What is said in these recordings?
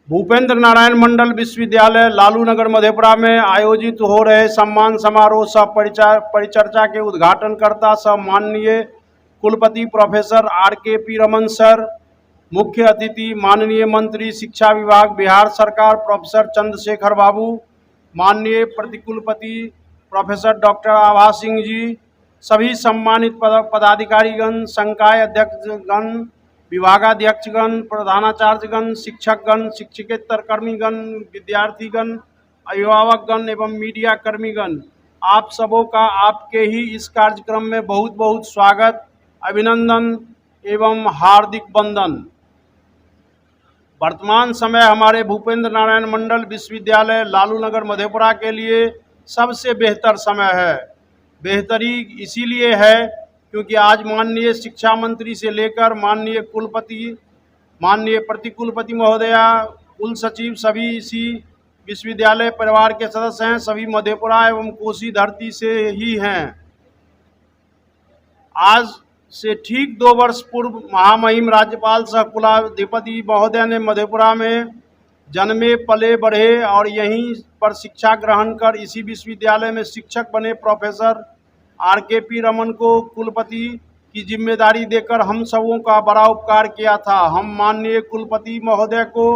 भूपेंद्र नारायण मंडल विश्वविद्यालय लालू नगर मधेपुरा में आयोजित हो रहे सम्मान समारोह सह परिचर्चा के उद्घाटनकर्ता सह माननीय कुलपति प्रोफेसर RKP रमन सर, मुख्य अतिथि माननीय मंत्री शिक्षा विभाग बिहार सरकार प्रोफेसर चंद्रशेखर बाबू, माननीय प्रतिकुलपति प्रोफेसर डॉक्टर आभा सिंह जी, सभी सम्मानित पदाधिकारीगण, संकाय अध्यक्षगण, विभागाध्यक्षगण, प्रधानाचार्यगण, शिक्षकगण, शिक्षकेतर कर्मीगण, विद्यार्थीगण, अभिभावकगण एवं मीडिया कर्मीगण, आप सबों का आपके ही इस कार्यक्रम में बहुत बहुत स्वागत, अभिनंदन एवं हार्दिक वंदन। वर्तमान समय हमारे भूपेंद्र नारायण मंडल विश्वविद्यालय लालू नगर मधेपुरा के लिए सबसे बेहतर समय है। बेहतरी इसीलिए है क्योंकि आज माननीय शिक्षा मंत्री से लेकर माननीय कुलपति, माननीय प्रतिकुलपति महोदया, कुल सचिव सभी इसी विश्वविद्यालय परिवार के सदस्य हैं। सभी मधेपुरा एवं कोसी धरती से ही हैं। आज से ठीक 2 वर्ष पूर्व महामहिम राज्यपाल सह कुलाधिपति महोदय ने मधेपुरा में जन्मे पले बढ़े और यहीं पर शिक्षा ग्रहण कर इसी विश्वविद्यालय में शिक्षक बने प्रोफेसर RKP रमन को कुलपति की जिम्मेदारी देकर हम सबों का बड़ा उपकार किया था। हम माननीय कुलपति महोदय को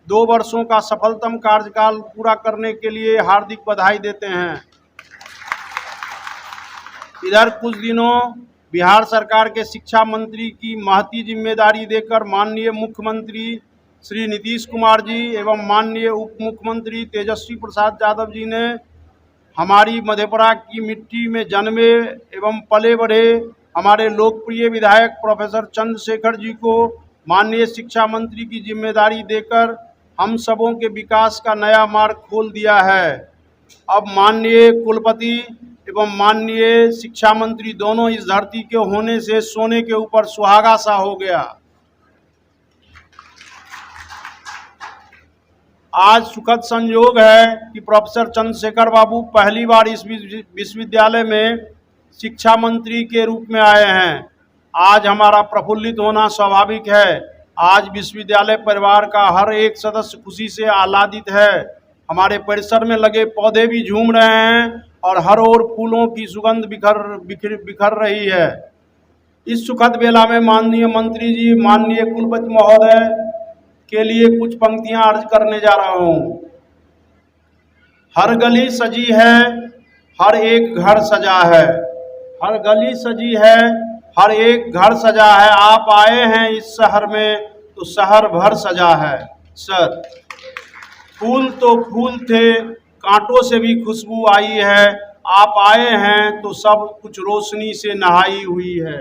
2 वर्षों का सफलतम कार्यकाल पूरा करने के लिए हार्दिक बधाई देते हैं। इधर कुछ दिनों बिहार सरकार के शिक्षा मंत्री की महती जिम्मेदारी देकर माननीय मुख्यमंत्री श्री नीतीश कुमार जी एवं माननीय उप मुख्यमंत्री तेजस्वी प्रसाद यादव जी ने हमारी मधेपुरा की मिट्टी में जन्मे एवं पले बढ़े हमारे लोकप्रिय विधायक प्रोफेसर चंद्रशेखर जी को माननीय शिक्षा मंत्री की जिम्मेदारी देकर हम सबों के विकास का नया मार्ग खोल दिया है। अब माननीय कुलपति एवं माननीय शिक्षा मंत्री दोनों इस धरती के होने से सोने के ऊपर सुहागा सा हो गया। आज सुखद संयोग है कि प्रोफेसर चंद्रशेखर बाबू पहली बार इस विश्वविद्यालय में शिक्षा मंत्री के रूप में आए हैं। आज हमारा प्रफुल्लित होना स्वाभाविक है। आज विश्वविद्यालय परिवार का हर एक सदस्य खुशी से आह्लादित है। हमारे परिसर में लगे पौधे भी झूम रहे हैं और हर ओर फूलों की सुगंध बिखर रही है। इस सुखद बेला में माननीय मंत्री जी, माननीय कुलपति महोदय के लिए कुछ पंक्तियां अर्ज करने जा रहा हूं। हर गली सजी है, हर एक घर सजा है। हर गली सजी है, हर एक घर सजा है। आप आए हैं इस शहर में तो शहर भर सजा है। सर, फूल तो फूल थे, कांटों से भी खुशबू आई है। आप आए हैं तो सब कुछ रोशनी से नहाई हुई है।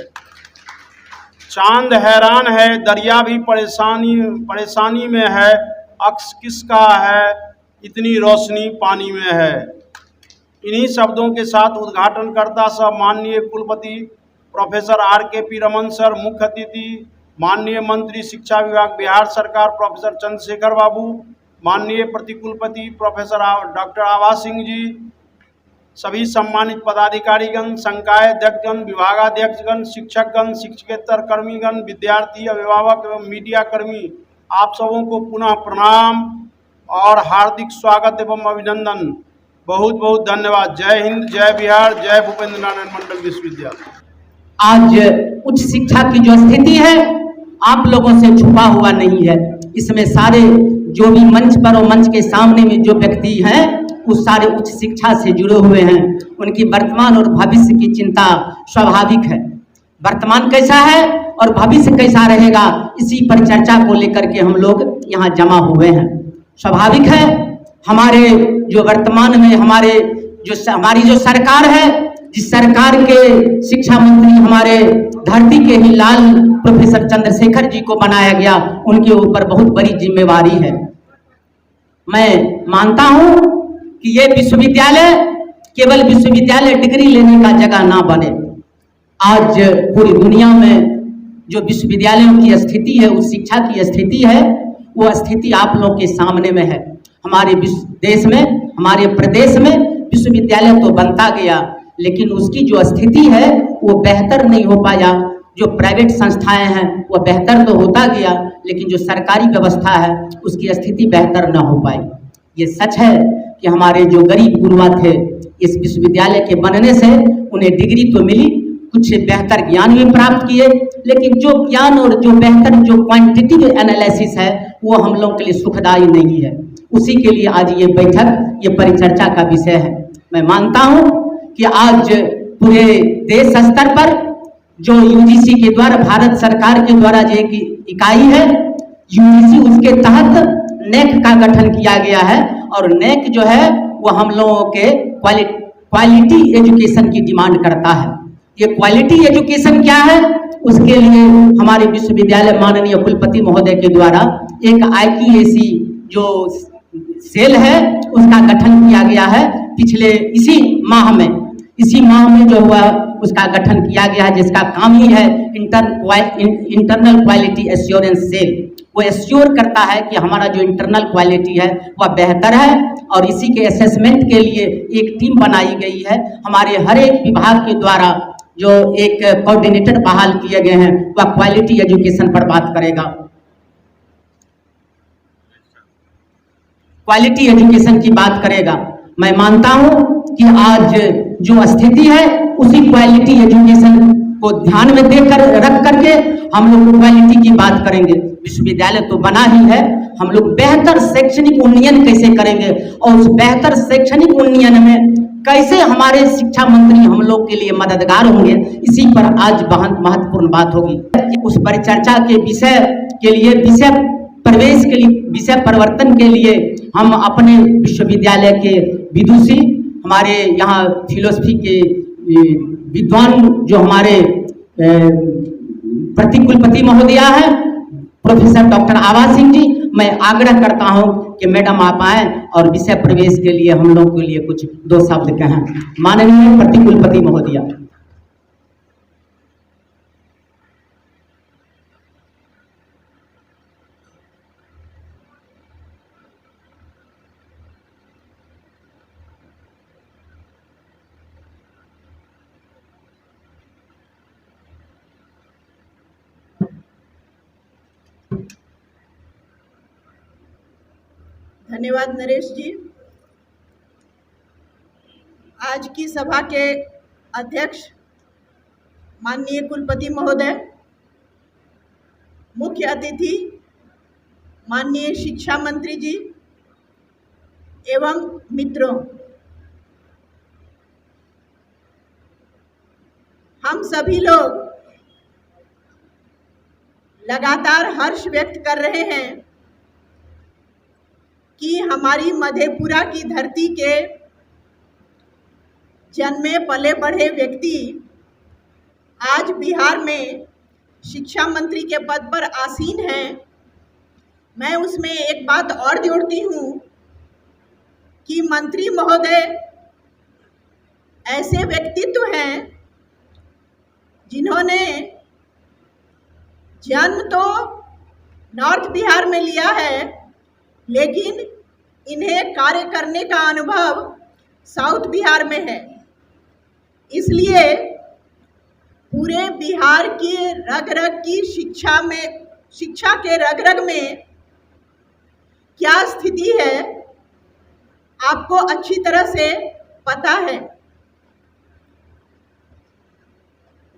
चांद हैरान है, दरिया भी परेशानी में है। अक्स किसका है, इतनी रोशनी पानी में है। इन्हीं शब्दों के साथ उद्घाटनकर्ता सह माननीय कुलपति प्रोफेसर RKP रमन सर, मुख्य अतिथि माननीय मंत्री शिक्षा विभाग बिहार सरकार प्रोफेसर चंद्रशेखर बाबू, माननीय प्रतिकुलपति प्रोफेसर डॉक्टर आभा सिंह जी, सभी सम्मानित पदाधिकारीगण, संकाय अध्यक्षगण, विभागाध्यक्षगण, शिक्षकगण, शिक्षकेतर कर्मीगण, विद्यार्थी, अभिभावक एवं मीडिया कर्मी, आप सबों को पुनः प्रणाम और हार्दिक स्वागत एवं अभिनंदन। बहुत बहुत धन्यवाद। जय हिंद, जय बिहार, जय भूपेंद्र नारायण मंडल विश्वविद्यालय। आज उच्च शिक्षा की जो स्थिति है आप लोगों से छुपा हुआ नहीं है। इसमें सारे जो भी मंच पर और मंच के सामने में जो व्यक्ति हैं वो सारे उच्च शिक्षा से जुड़े हुए हैं। उनकी वर्तमान और भविष्य की चिंता स्वाभाविक है। वर्तमान कैसा है और भविष्य कैसा रहेगा, इसी पर चर्चा को लेकर के हम लोग यहाँ जमा हुए हैं। स्वाभाविक है हमारे जो वर्तमान में हमारी जो सरकार है, जिस सरकार के शिक्षा मंत्री हमारे धरती के ही लाल प्रोफेसर चंद्रशेखर जी को बनाया गया, उनके ऊपर बहुत बड़ी जिम्मेवारी है। मैं मानता हूं कि ये विश्वविद्यालय केवल विश्वविद्यालय डिग्री लेने का जगह ना बने। आज पूरी दुनिया में जो विश्वविद्यालयों की स्थिति है, उस शिक्षा की स्थिति है, वो स्थिति आप लोगों के सामने में है। हमारे देश में, हमारे प्रदेश में विश्वविद्यालय तो बनता गया, लेकिन उसकी जो स्थिति है वो बेहतर नहीं हो पाया। जो प्राइवेट संस्थाएं हैं वह बेहतर तो होता गया, लेकिन जो सरकारी व्यवस्था है उसकी स्थिति बेहतर न हो पाई। ये सच है कि हमारे जो गरीब गुरुआ थे, इस विश्वविद्यालय के बनने से उन्हें डिग्री तो मिली, कुछ बेहतर ज्ञान भी प्राप्त किए, लेकिन जो ज्ञान और जो बेहतर जो क्वांटिटेटिव एनालिसिस है वो हम लोग के लिए सुखदायी नहीं है। उसी के लिए आज ये बैठक, ये परिचर्चा का विषय है। मैं मानता हूँ कि आज पूरे देश स्तर पर जो यूजीसी के द्वारा, भारत सरकार के द्वारा जो एक इकाई है यूजीसी, उसके तहत नेक का गठन किया गया है और नेक जो है वो हम लोगों के क्वालिटी एजुकेशन की डिमांड करता है। ये क्वालिटी एजुकेशन क्या है, उसके लिए हमारे विश्वविद्यालय माननीय कुलपति महोदय के द्वारा एक IQAC जो सेल है उसका गठन किया गया है। पिछले इसी माह में जो हुआ उसका गठन किया गया है, जिसका काम ही है इंटरनल क्वालिटी एश्योरेंस सेल। वो एश्योर करता है कि हमारा जो इंटरनल क्वालिटी है वह बेहतर है और इसी के असेसमेंट के लिए एक टीम बनाई गई है। हमारे हर एक विभाग के द्वारा जो एक कोऑर्डिनेटर बहाल किए गए हैं वह क्वालिटी एजुकेशन पर बात करेगा, क्वालिटी एजुकेशन की बात करेगा। मैं मानता हूं कि आज जो स्थिति है उसी क्वालिटी एजुकेशन को ध्यान में देकर रख करके हम लोग क्वालिटी की बात करेंगे। विश्वविद्यालय तो बना ही है, हम लोग बेहतर शैक्षणिक उन्नयन कैसे करेंगे और उस बेहतर शैक्षणिक उन्नयन में कैसे हमारे शिक्षा मंत्री हम लोग के लिए मददगार होंगे, इसी पर आज बहुत महत्वपूर्ण बात होगी। उस परिचर्चा के विषय के लिए, विषय प्रवेश के लिए, विषय परिवर्तन के लिए हम अपने विश्वविद्यालय के विदुषी, हमारे यहाँ फिलोसफी के विद्वान जो हमारे प्रतिकुलपति महोदया है प्रोफेसर डॉक्टर आभा सिंह जी, मैं आग्रह करता हूं कि मैडम आप आए और विषय प्रवेश के लिए हम लोग के लिए कुछ 2 शब्द कहें। माननीय प्रतिकुलपति महोदया। धन्यवाद नरेश जी। आज की सभा के अध्यक्ष माननीय कुलपति महोदय, मुख्य अतिथि माननीय शिक्षा मंत्री जी एवं मित्रों, हम सभी लोग लगातार हर्ष व्यक्त कर रहे हैं कि हमारी मधेपुरा की धरती के जन्मे पले बढ़े व्यक्ति आज बिहार में शिक्षा मंत्री के पद पर आसीन हैं। मैं उसमें एक बात और जोड़ती हूँ कि मंत्री महोदय ऐसे व्यक्तित्व हैं जिन्होंने जन्म तो नॉर्थ बिहार में लिया है, लेकिन इन्हें कार्य करने का अनुभव साउथ बिहार में है। इसलिए पूरे बिहार की रग रग की शिक्षा के रग रग में क्या स्थिति है आपको अच्छी तरह से पता है।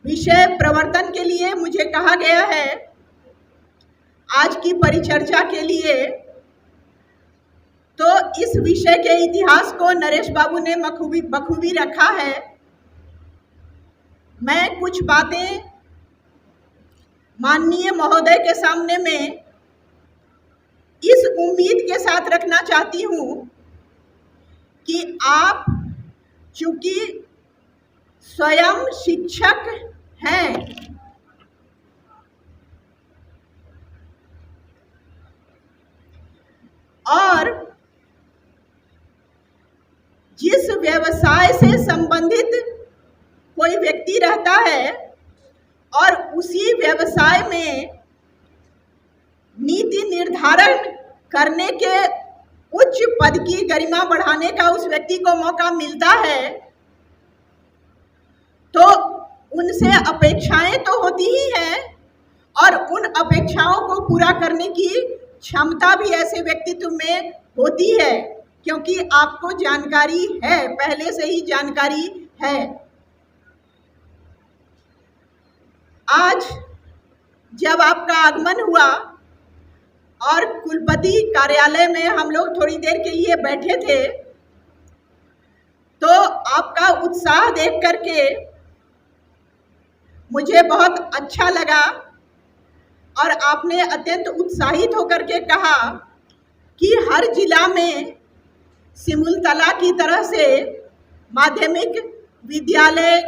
विषय प्रवर्तन के लिए मुझे कहा गया है आज की परिचर्चा के लिए, तो इस विषय के इतिहास को नरेश बाबू ने बखूबी रखा है। मैं कुछ बातें माननीय महोदय के सामने में इस उम्मीद के साथ रखना चाहती हूँ कि आप चूंकि स्वयं शिक्षक हैं और जिस व्यवसाय से संबंधित कोई व्यक्ति रहता है और उसी व्यवसाय में नीति निर्धारण करने के उच्च पद की गरिमा बढ़ाने का उस व्यक्ति को मौका मिलता है, तो उनसे अपेक्षाएं तो होती ही हैं और उन अपेक्षाओं को पूरा करने की क्षमता भी ऐसे व्यक्तित्व में होती है, क्योंकि आपको जानकारी है, पहले से ही जानकारी है। आज जब आपका आगमन हुआ और कुलपति कार्यालय में हम लोग थोड़ी देर के लिए बैठे थे, तो आपका उत्साह देख करके मुझे बहुत अच्छा लगा और आपने अत्यंत उत्साहित होकर के कहा कि हर जिला में सिमुलतला की तरह से माध्यमिक विद्यालय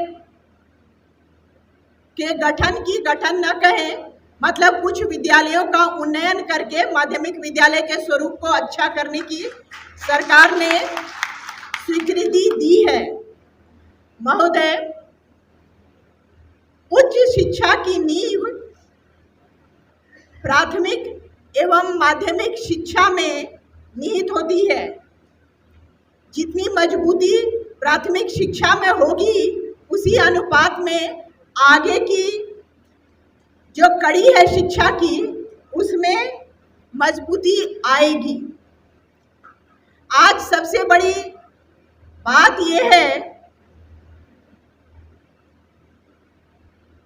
के गठन न कहें, मतलब कुछ विद्यालयों का उन्नयन करके माध्यमिक विद्यालय के स्वरूप को अच्छा करने की सरकार ने स्वीकृति दी है। महोदय, उच्च शिक्षा की नींव प्राथमिक एवं माध्यमिक शिक्षा में निहित होती है। जितनी मजबूती प्राथमिक शिक्षा में होगी, उसी अनुपात में आगे की जो कड़ी है शिक्षा की, उसमें मजबूती आएगी। आज सबसे बड़ी बात यह है,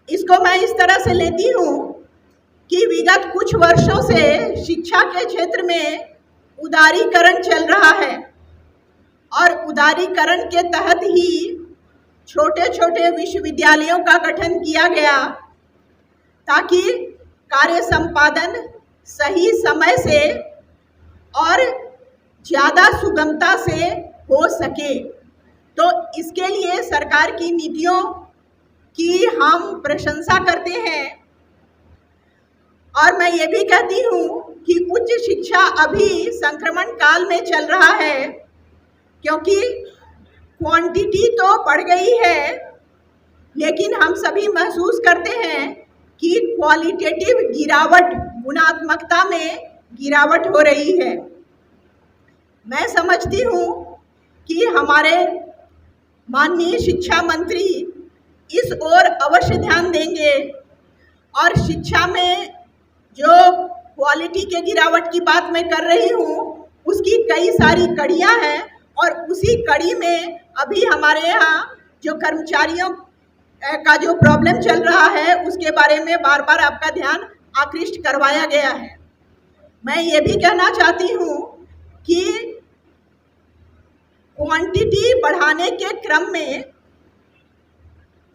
इसको मैं इस तरह से लेती हूँ कि विगत कुछ वर्षों से शिक्षा के क्षेत्र में उदारीकरण चल रहा है और उदारीकरण के तहत ही छोटे छोटे विश्वविद्यालयों का गठन किया गया ताकि कार्य संपादन सही समय से और ज़्यादा सुगमता से हो सके। तो इसके लिए सरकार की नीतियों की हम प्रशंसा करते हैं और मैं ये भी कहती हूँ कि उच्च शिक्षा अभी संक्रमण काल में चल रहा है, क्योंकि क्वांटिटी तो बढ़ गई है, लेकिन हम सभी महसूस करते हैं कि क्वालिटेटिव गिरावट, गुणात्मकता में गिरावट हो रही है। मैं समझती हूँ कि हमारे माननीय शिक्षा मंत्री इस ओर अवश्य ध्यान देंगे और शिक्षा में जो क्वालिटी के गिरावट की बात मैं कर रही हूँ, उसकी कई सारी कड़ियाँ हैं और उसी कड़ी में अभी हमारे यहाँ जो कर्मचारियों का जो प्रॉब्लम चल रहा है, उसके बारे में बार बार आपका ध्यान आकृष्ट करवाया गया है। मैं ये भी कहना चाहती हूँ कि क्वांटिटी बढ़ाने के क्रम में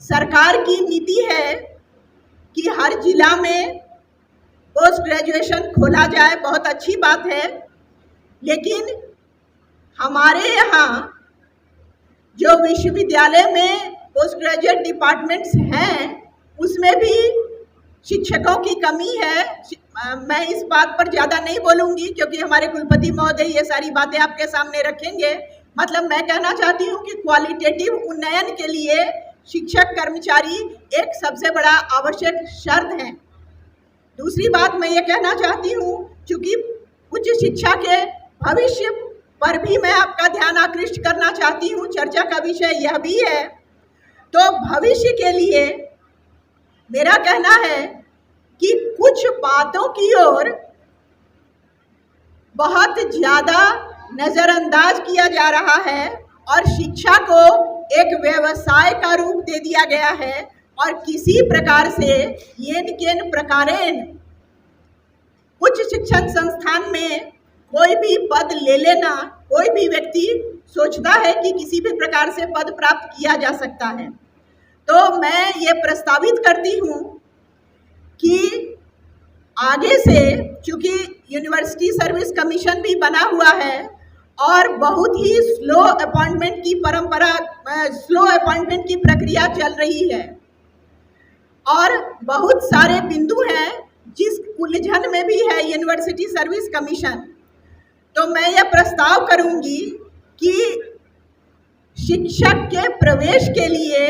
सरकार की नीति है कि हर जिला में पोस्ट ग्रेजुएशन खोला जाए, बहुत अच्छी बात है, लेकिन हमारे यहाँ जो विश्वविद्यालय में पोस्ट ग्रेजुएट डिपार्टमेंट्स हैं, उसमें भी शिक्षकों की कमी है। मैं इस बात पर ज़्यादा नहीं बोलूँगी क्योंकि हमारे कुलपति महोदय ये सारी बातें आपके सामने रखेंगे। मतलब मैं कहना चाहती हूँ कि क्वालिटेटिव उन्नयन के लिए शिक्षक कर्मचारी एक सबसे बड़ा आवश्यक शर्त है। दूसरी बात मैं ये कहना चाहती हूँ, चूँकि उच्च शिक्षा के भविष्य पर भी मैं आपका ध्यान आकृष्ट करना चाहती हूँ, चर्चा का विषय यह भी है, तो भविष्य के लिए मेरा कहना है कि कुछ बातों की ओर बहुत ज़्यादा नज़रअंदाज किया जा रहा है और शिक्षा को एक व्यवसाय का रूप दे दिया गया है और किसी प्रकार से येन केन प्रकारेण उच्च शिक्षण संस्थान में कोई भी पद ले लेना, कोई भी व्यक्ति सोचता है कि किसी भी प्रकार से पद प्राप्त किया जा सकता है। तो मैं ये प्रस्तावित करती हूँ कि आगे से, चूँकि यूनिवर्सिटी सर्विस कमीशन भी बना हुआ है और बहुत ही स्लो अपॉइंटमेंट की प्रक्रिया चल रही है और बहुत सारे बिंदु हैं जिस उलझन में भी है यूनिवर्सिटी सर्विस कमीशन। तो मैं यह प्रस्ताव करूंगी कि शिक्षक के प्रवेश के लिए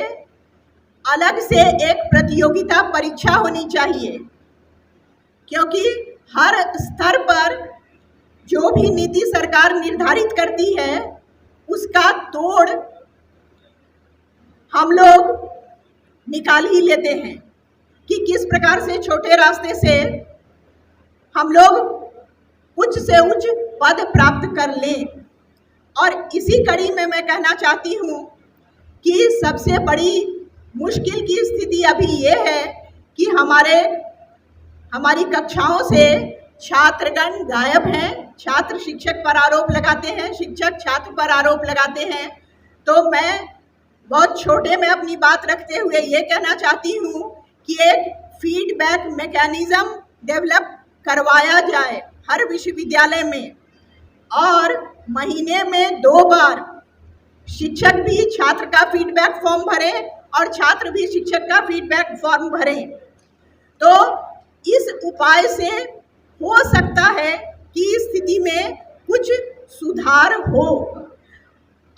अलग से एक प्रतियोगिता परीक्षा होनी चाहिए, क्योंकि हर स्तर पर जो भी नीति सरकार निर्धारित करती है उसका तोड़ हम लोग निकाल ही लेते हैं कि किस प्रकार से छोटे रास्ते से हम लोग उच्च से उच्च पद प्राप्त कर लें। और इसी कड़ी में मैं कहना चाहती हूँ कि सबसे बड़ी मुश्किल की स्थिति अभी ये है कि हमारी कक्षाओं से छात्रगण गायब हैं। छात्र शिक्षक पर आरोप लगाते हैं, शिक्षक छात्र पर आरोप लगाते हैं। तो मैं बहुत छोटे में अपनी बात रखते हुए ये कहना चाहती हूँ कि एक फीडबैक मैकेनिज्म डेवलप करवाया जाए हर विश्वविद्यालय में, और महीने में 2 बार शिक्षक भी छात्र का फीडबैक फॉर्म भरें और छात्र भी शिक्षक का फीडबैक फॉर्म भरें। तो इस उपाय से हो सकता है कि स्थिति में कुछ सुधार हो।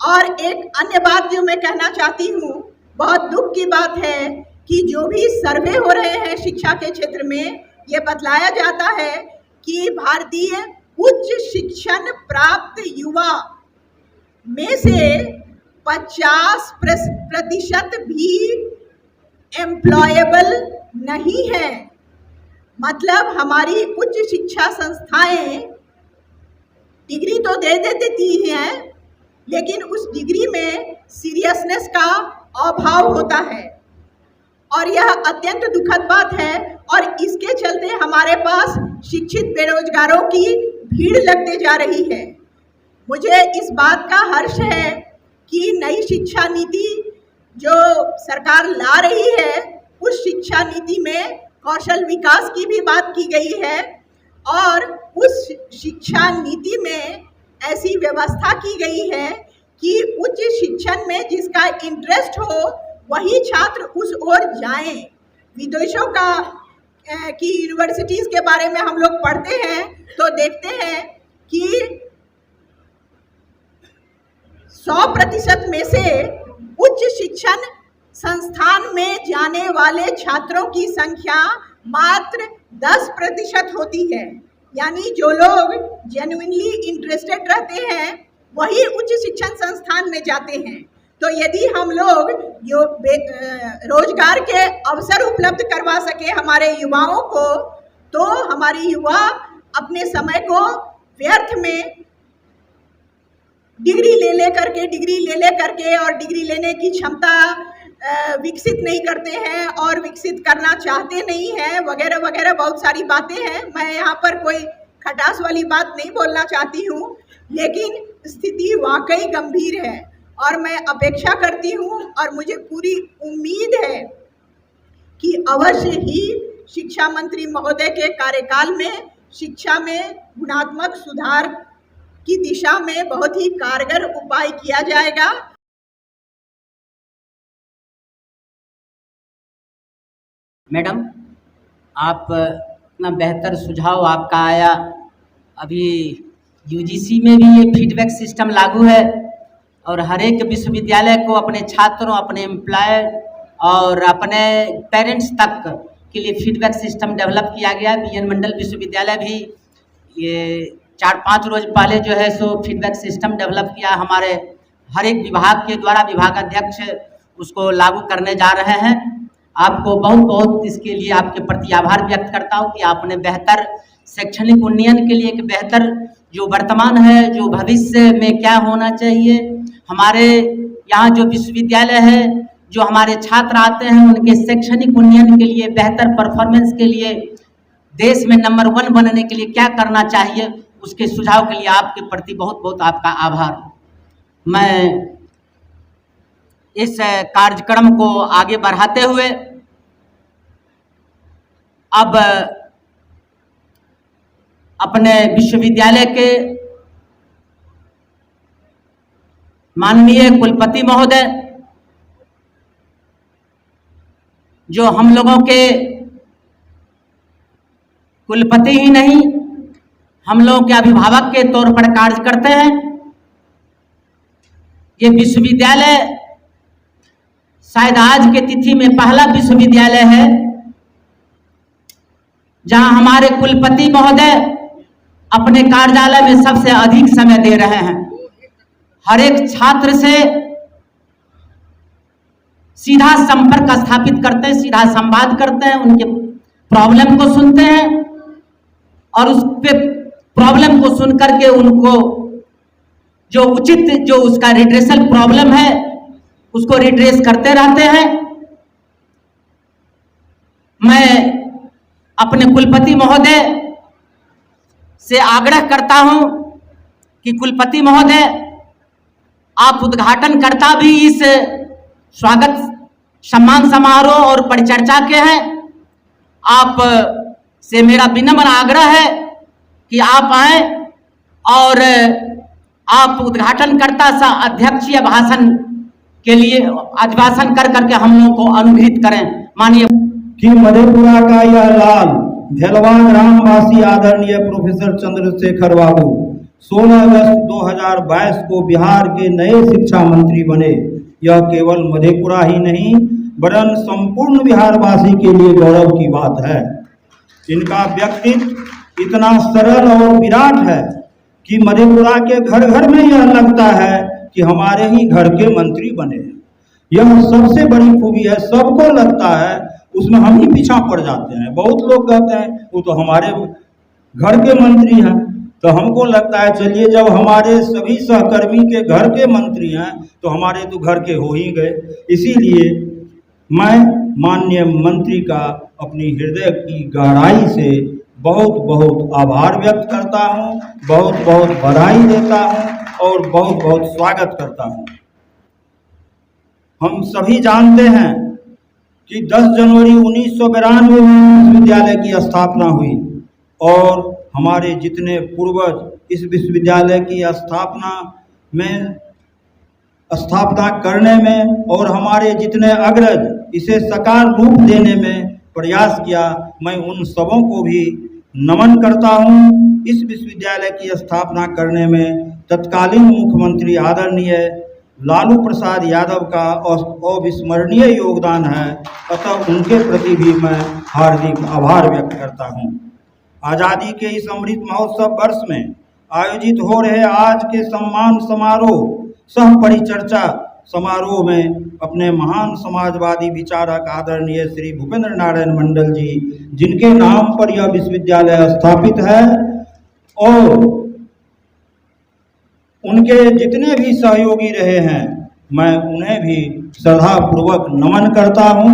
और एक अन्य बात जो मैं कहना चाहती हूँ, बहुत दुख की बात है कि जो भी सर्वे हो रहे हैं शिक्षा के क्षेत्र में, ये बतलाया जाता है कि भारतीय उच्च शिक्षण प्राप्त युवा में से 50% भी एम्प्लॉयबल नहीं है। मतलब हमारी उच्च शिक्षा संस्थाएं डिग्री तो दे देती हैं, लेकिन उस डिग्री में सीरियसनेस का अभाव होता है, और यह अत्यंत दुखद बात है। और इसके चलते हमारे पास शिक्षित बेरोजगारों की भीड़ लगते जा रही है। मुझे इस बात का हर्ष है कि नई शिक्षा नीति जो सरकार ला रही है, उस शिक्षा नीति में कौशल विकास की भी बात की गई है, और उस शिक्षा नीति में ऐसी व्यवस्था की गई है कि उच्च शिक्षण में जिसका इंटरेस्ट हो वही छात्र उस ओर जाएं। विदेशों की यूनिवर्सिटीज़ के बारे में हम लोग पढ़ते हैं तो देखते हैं कि 100% में से उच्च शिक्षण संस्थान में जाने वाले छात्रों की संख्या मात्र 10% होती है। यानी जो लोग जेन्युइनली इंटरेस्टेड रहते हैं वही उच्च शिक्षण संस्थान में जाते हैं। तो यदि हम लोग रोजगार के अवसर उपलब्ध करवा सके हमारे युवाओं को, तो हमारे युवा अपने समय को व्यर्थ में डिग्री ले करके और डिग्री लेने की क्षमता विकसित नहीं करते हैं और विकसित करना चाहते नहीं हैं, वगैरह वगैरह बहुत सारी बातें हैं। मैं यहाँ पर कोई खटास वाली बात नहीं बोलना चाहती हूँ, लेकिन स्थिति वाकई गंभीर है और मैं अपेक्षा करती हूँ और मुझे पूरी उम्मीद है कि अवश्य ही शिक्षा मंत्री महोदय के कार्यकाल में शिक्षा में गुणात्मक सुधार की दिशा में बहुत ही कारगर उपाय किया जाएगा। मैडम, आप इतना बेहतर सुझाव आपका आया। अभी यूजीसी में भी ये फीडबैक सिस्टम लागू है और हर एक विश्वविद्यालय को अपने छात्रों, अपने एम्प्लॉयर और अपने पेरेंट्स तक के लिए फीडबैक सिस्टम डेवलप किया गया। बीएन मंडल विश्वविद्यालय भी ये 4-5 रोज पहले जो है सो फीडबैक सिस्टम डेवलप किया। हमारे हर एक विभाग के द्वारा विभागाध्यक्ष उसको लागू करने जा रहे हैं। आपको बहुत बहुत इसके लिए आपके प्रति आभार व्यक्त करता हूँ कि आपने बेहतर शैक्षणिक उन्नयन के लिए एक बेहतर जो वर्तमान है, जो भविष्य में क्या होना चाहिए, हमारे यहाँ जो विश्वविद्यालय है, जो हमारे छात्र आते हैं, उनके शैक्षणिक उन्नयन के लिए, बेहतर परफॉर्मेंस के लिए, देश में नंबर 1 बनने के लिए क्या करना चाहिए, उसके सुझाव के लिए आपके प्रति बहुत बहुत आपका आभार। मैं इस कार्यक्रम को आगे बढ़ाते हुए अब अपने विश्वविद्यालय के माननीय कुलपति महोदय, जो हम लोगों के कुलपति ही नहीं, हम लोगों के अभिभावक के तौर पर कार्य करते हैं। ये विश्वविद्यालय शायद आज के तिथि में पहला विश्वविद्यालय है जहां हमारे कुलपति महोदय अपने कार्यालय में सबसे अधिक समय दे रहे हैं। हर एक छात्र से सीधा संपर्क स्थापित करते हैं, सीधा संवाद करते हैं, उनके प्रॉब्लम को सुनते हैं और उस पे प्रॉब्लम को सुन करके उनको जो उचित जो उसका रिड्रेसल प्रॉब्लम है उसको रिड्रेस करते रहते हैं। मैं अपने कुलपति महोदय से आग्रह करता हूं कि कुलपति महोदय आप उद्घाटनकर्ता भी इस स्वागत सम्मान समारोह और परिचर्चा के हैं। आप से मेरा विनम्र आग्रह है कि आप आए और आप उद्घाटनकर्ता सा अध्यक्षीय भाषण के लिए अभिभाषण कर करके हम लोगों को अनुग्रहित करें। माननीय कि मधेपुरा का यह लाल झलवा ग्रामवासी आदरणीय प्रोफेसर चंद्रशेखर बाबू 16 अगस्त 2022 को बिहार के नए शिक्षा मंत्री बने। यह केवल मधेपुरा ही नहीं वरन संपूर्ण बिहारवासी के लिए गौरव की बात है। इनका व्यक्तित्व इतना सरल और विराट है कि मधेपुरा के घर घर में यह लगता है कि हमारे ही घर के मंत्री बने। यह सबसे बड़ी खूबी है। सबको लगता है उसमें हम ही पीछा पड़ जाते हैं। बहुत लोग कहते हैं वो तो हमारे घर के मंत्री हैं, तो हमको लगता है चलिए जब हमारे सभी सहकर्मी के घर के मंत्री हैं तो हमारे तो घर के हो ही गए। इसीलिए मैं माननीय मंत्री का अपनी हृदय की गहराई से बहुत बहुत आभार व्यक्त करता हूं, बहुत बहुत बधाई देता हूं और बहुत बहुत स्वागत करता हूं। हम सभी जानते हैं कि 10 जनवरी 1992 में विश्वविद्यालय की स्थापना हुई और हमारे जितने पूर्वज इस विश्वविद्यालय की स्थापना करने में और हमारे जितने अग्रज इसे साकार रूप देने में प्रयास किया, मैं उन सबों को भी नमन करता हूं। इस विश्वविद्यालय की स्थापना करने में तत्कालीन मुख्यमंत्री आदरणीय लालू प्रसाद यादव का अविस्मरणीय योगदान है, अतः उनके प्रति भी मैं हार्दिक आभार व्यक्त करता हूं। आज़ादी के इस अमृत महोत्सव वर्ष में आयोजित हो रहे आज के सम्मान समारोह सह परिचर्चा समारोह में अपने महान समाजवादी विचारक आदरणीय श्री भूपेंद्र नारायण मंडल जी, जिनके नाम पर यह विश्वविद्यालय स्थापित है, और उनके जितने भी सहयोगी रहे हैं मैं उन्हें भी श्रद्धापूर्वक नमन करता हूं।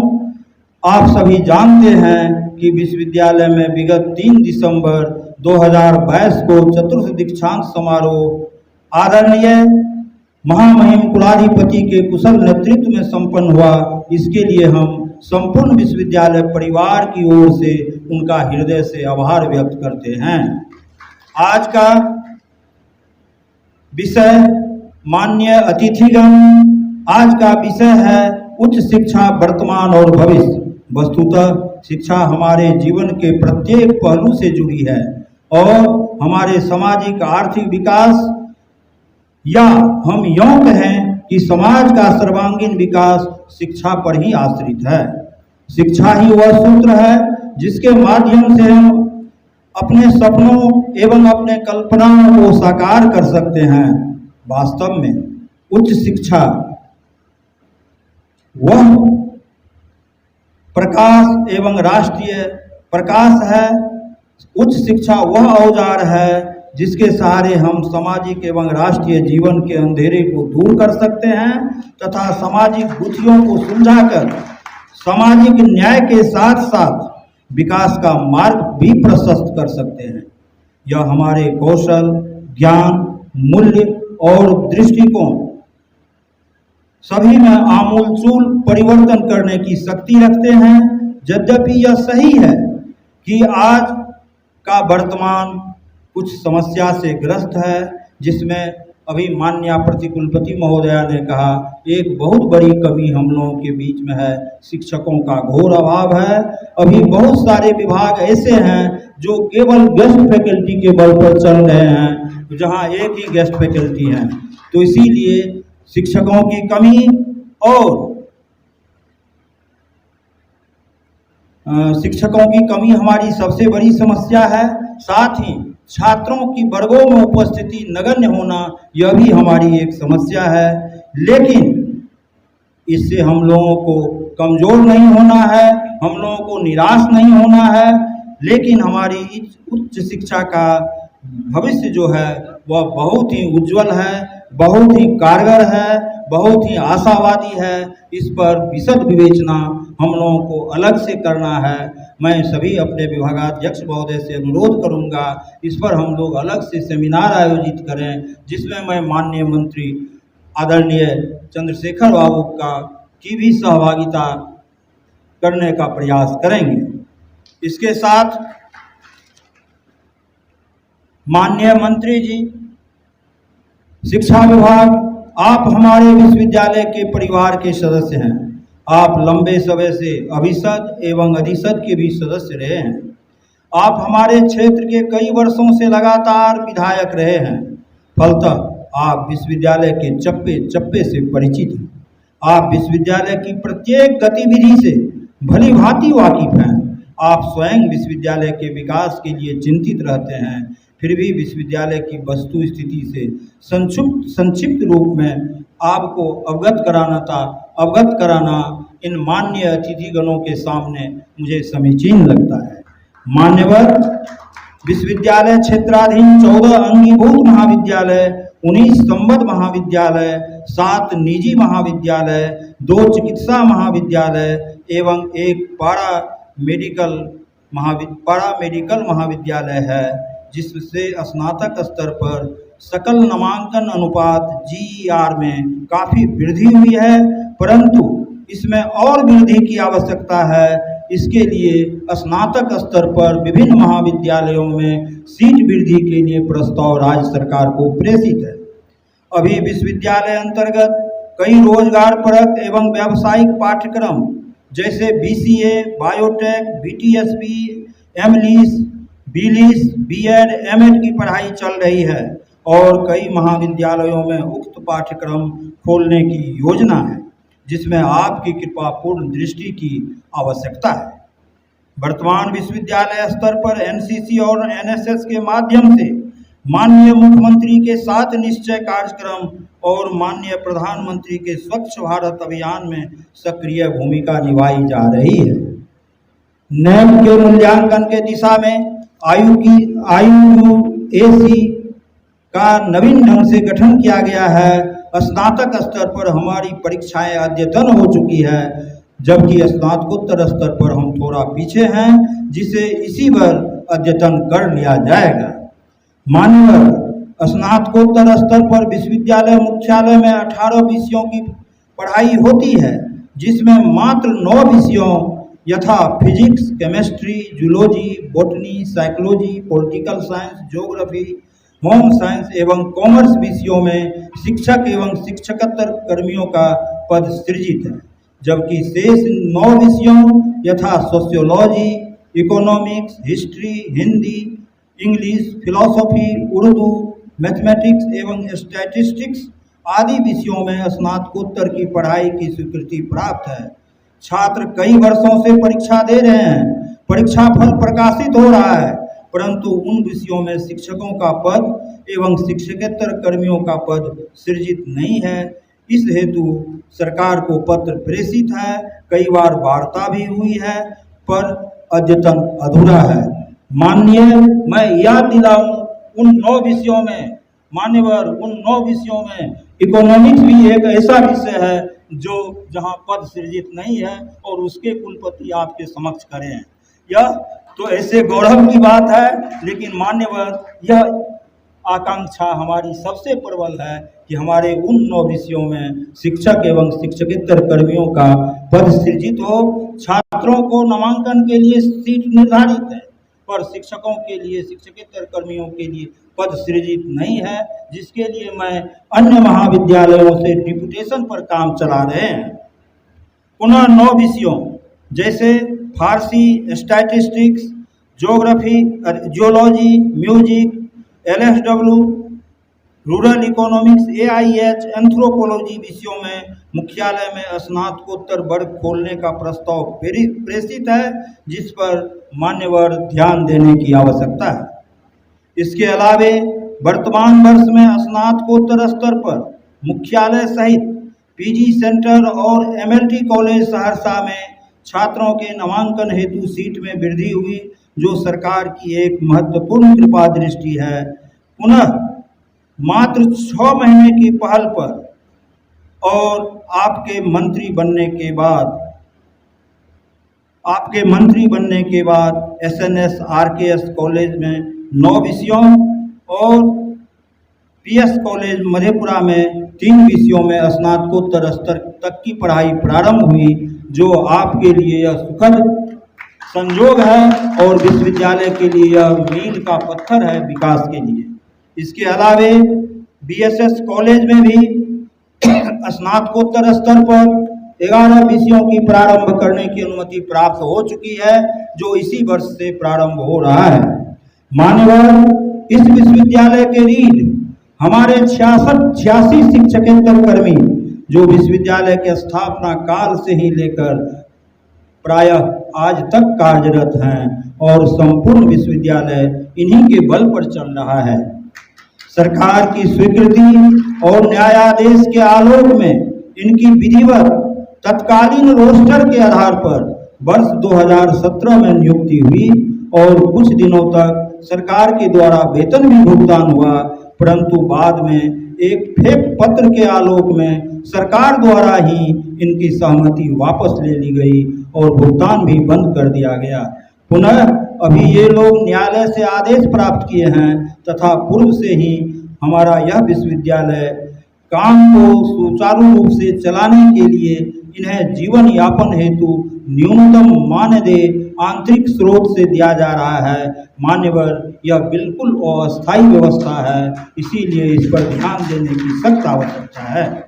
आप सभी जानते हैं कि विश्वविद्यालय में विगत 3 दिसंबर 2022 को चतुर्थ दीक्षांत समारोह आदरणीय महामहिम कुलाधिपति के कुशल नेतृत्व में संपन्न हुआ। इसके लिए हम संपूर्ण विश्वविद्यालय परिवार की ओर से उनका हृदय से आभार व्यक्त करते हैं। आज का विषय माननीय अतिथिगण, आज का विषय है उच्च शिक्षा वर्तमान और भविष्य। वस्तुतः शिक्षा हमारे जीवन के प्रत्येक पहलू से जुड़ी है और हमारे सामाजिक आर्थिक विकास या हम यूं कहें कि समाज का सर्वांगीण विकास शिक्षा पर ही आश्रित है। शिक्षा ही वह सूत्र है जिसके माध्यम से हम अपने सपनों एवं अपने कल्पनाओं को साकार कर सकते हैं। वास्तव में उच्च शिक्षा वह प्रकाश एवं राष्ट्रीय प्रकाश है। उच्च शिक्षा वह औजार है जिसके सहारे हम सामाजिक एवं राष्ट्रीय जीवन के अंधेरे को दूर कर सकते हैं तथा सामाजिक गुत्थियों को सुलझाकर सामाजिक न्याय के साथ साथ विकास का मार्ग भी प्रशस्त कर सकते हैं। यह हमारे कौशल, ज्ञान, मूल्य और दृष्टिकोण सभी में आमूलचूल परिवर्तन करने की शक्ति रखते हैं। यद्यपि यह सही है कि आज का वर्तमान कुछ समस्या से ग्रस्त है, जिसमें अभी माननीय प्रतिकुलपति महोदया ने कहा एक बहुत बड़ी कमी हम लोगों के बीच में है, शिक्षकों का घोर अभाव है। अभी बहुत सारे विभाग ऐसे हैं जो केवल गेस्ट फैकल्टी के बल पर चल रहे हैं, जहां एक ही गेस्ट फैकल्टी है। तो इसीलिए शिक्षकों की कमी और शिक्षकों की कमी हमारी सबसे बड़ी समस्या है। साथ ही छात्रों की वर्गों में उपस्थिति नगण्य होना, यह भी हमारी एक समस्या है। लेकिन इससे हम लोगों को कमज़ोर नहीं होना है, हम लोगों को निराश नहीं होना है, लेकिन हमारी उच्च शिक्षा का भविष्य जो है वह बहुत ही उज्जवल है, बहुत ही कारगर है, बहुत ही आशावादी है। इस पर विशद विवेचना हम लोगों को अलग से करना है। मैं सभी अपने विभागाध्यक्ष महोदय से अनुरोध करूंगा, इस पर हम लोग अलग से सेमिनार आयोजित करें, जिसमें मैं माननीय मंत्री आदरणीय चंद्रशेखर बाबू की भी सहभागिता करने का प्रयास करेंगे। इसके साथ माननीय मंत्री जी, शिक्षा विभाग, आप हमारे विश्वविद्यालय के परिवार के सदस्य हैं। आप लंबे समय से अभिसद एवं अधिसद के भी सदस्य रहे हैं। आप हमारे क्षेत्र के कई वर्षों से लगातार विधायक रहे हैं। फलतः आप विश्वविद्यालय के चप्पे चप्पे से परिचित हैं। आप विश्वविद्यालय की प्रत्येक गतिविधि से भली भांति वाकिफ हैं। आप स्वयं विश्वविद्यालय के विकास के लिए चिंतित रहते हैं, फिर भी विश्वविद्यालय की वस्तु स्थिति से संक्षिप्त रूप में आपको अवगत कराना इन माननीय अतिथिगणों के सामने मुझे समीचीन लगता है। मान्यवर, विश्वविद्यालय क्षेत्राधीन 14 अंगीभूत महाविद्यालय, 19 संबद्ध महाविद्यालय, 7 निजी महाविद्यालय, 2 चिकित्सा महाविद्यालय एवं एक पारा मेडिकल महाविद्यालय है, जिससे स्नातक स्तर पर सकल नामांकन अनुपात GER में काफ़ी वृद्धि हुई है, परंतु इसमें और वृद्धि की आवश्यकता है। इसके लिए स्नातक स्तर पर विभिन्न महाविद्यालयों में सीट वृद्धि के लिए प्रस्ताव राज्य सरकार को प्रेषित है। अभी विश्वविद्यालय अंतर्गत कई रोजगारपरक एवं व्यावसायिक पाठ्यक्रम जैसे BCA, biotech, BTSP, MLIS, BLIS, BEd, MAd की पढ़ाई चल रही है और कई महाविद्यालयों में उक्त पाठ्यक्रम खोलने की योजना है, जिसमें आपकी कृपापूर्ण दृष्टि की आवश्यकता है। वर्तमान विश्वविद्यालय स्तर पर NCC और NSS के माध्यम से माननीय मुख्यमंत्री के 7 निश्चय कार्यक्रम और माननीय प्रधानमंत्री के स्वच्छ भारत अभियान में सक्रिय भूमिका निभाई जा रही है। NAAC के मूल्यांकन के दिशा में IUAC का नवीन ढंग से गठन किया गया है। स्नातक स्तर पर हमारी परीक्षाएं अद्यतन हो चुकी है, जबकि स्नातकोत्तर स्तर पर हम थोड़ा पीछे हैं, जिसे इसी बार अद्यतन कर लिया जाएगा। मान्यवर, स्नातकोत्तर स्तर पर विश्वविद्यालय मुख्यालय में 18 विषयों की पढ़ाई होती है, जिसमें मात्र 9 विषयों यथा physics, chemistry, zoology, botany, psychology, political science, geography, home science एवं कॉमर्स विषयों में शिक्षक एवं शिक्षकेतर कर्मियों का पद सृजित है, जबकि शेष 9 विषयों यथा sociology, economics, history, Hindi, English, philosophy, Urdu, mathematics एवं स्टैटिस्टिक्स आदि विषयों में स्नातकोत्तर की पढ़ाई की स्वीकृति प्राप्त है। छात्र कई वर्षों से परीक्षा दे रहे हैं, परीक्षा फल प्रकाशित हो रहा है, परंतु उन विषयों में शिक्षकों का पद एवं शिक्षकेतर कर्मियों का पद सृजित नहीं है। इस हेतु सरकार को पत्र प्रेषित है, कई बार वार्ता भी हुई है, पर अद्यतन अधूरा है। माननीय, मैं याद दिलाऊं, उन 9 विषयों में मान्यवर, उन 9 विषयों में इकोनॉमिक्स भी एक ऐसा विषय है जो जहां पद सृजित नहीं है और उसके कुलपति आपके समक्ष खड़े हैं। यह तो ऐसे गौरव की बात है, लेकिन मान्यवर, यह आकांक्षा हमारी सबसे प्रबल है कि हमारे उन 9 विषयों में शिक्षक एवं शिक्षकेतर कर्मियों का पद सृजित हो। छात्रों को नामांकन के लिए सीट निर्धारित है, पर शिक्षकों के लिए, शिक्षकेतर कर्मियों के लिए पद सृजित नहीं है, जिसके लिए मैं अन्य महाविद्यालयों से डिप्यूटेशन पर काम चला रहे हैं। पुनः 9 विषयों जैसे फारसी, statistics, geography, geology, music, LSW, rural economics, AIH, anthropology विषयों में मुख्यालय में स्नातकोत्तर वर्ग खोलने का प्रस्ताव प्रेषित है, जिस पर मान्यवर ध्यान देने की आवश्यकता है। इसके अलावे वर्तमान वर्ष में स्नातकोत्तर स्तर पर मुख्यालय सहित पीजी सेंटर और एमएलटी कॉलेज सहरसा में छात्रों के नामांकन हेतु सीट में वृद्धि हुई, जो सरकार की एक महत्वपूर्ण कृपा दृष्टि है। पुनः मात्र 6 महीने की पहल पर और आपके मंत्री बनने के बाद एसएनएस आरकेएस कॉलेज में 9 विषयों और पीएस कॉलेज मधेपुरा में 3 विषयों में स्नातकोत्तर स्तर तक की पढ़ाई प्रारंभ हुई, जो आपके लिए यह सुखद संयोग है और विश्वविद्यालय के लिए यह मील का पत्थर है विकास के लिए। इसके अलावे बीएसएस कॉलेज में भी स्नातकोत्तर स्तर पर 11 विषयों की प्रारंभ करने की अनुमति प्राप्त हो चुकी है, जो इसी वर्ष से प्रारंभ हो रहा है। मान्यवर, इस विश्वविद्यालय के रीढ़ हमारे 86 शिक्षकेतर कर्मी, जो विश्वविद्यालय के स्थापना काल से ही लेकर प्रायः आज तक कार्यरत हैं और संपूर्ण विश्वविद्यालय इन्हीं के बल पर चल रहा है। सरकार की स्वीकृति और न्यायादेश के आलोक में इनकी विधिवत तत्कालीन रोस्टर के आधार पर वर्ष 2017 में नियुक्ति हुई और कुछ दिनों तक सरकार के द्वारा वेतन भी भुगतान हुआ, परंतु बाद में एक फेक पत्र के आलोक में सरकार द्वारा ही इनकी सहमति वापस ले ली गई और भुगतान भी बंद कर दिया गया। पुनः अभी ये लोग न्यायालय से आदेश प्राप्त किए हैं तथा पूर्व से ही हमारा यह विश्वविद्यालय काम को सुचारू रूप से चलाने के लिए इन्हें जीवन यापन हेतु न्यूनतम मानदेय आंतरिक स्रोत से दिया जा रहा है। मान्यवर, यह बिल्कुल अस्थायी व्यवस्था है, इसीलिए इस पर ध्यान देने की सख्त आवश्यकता है।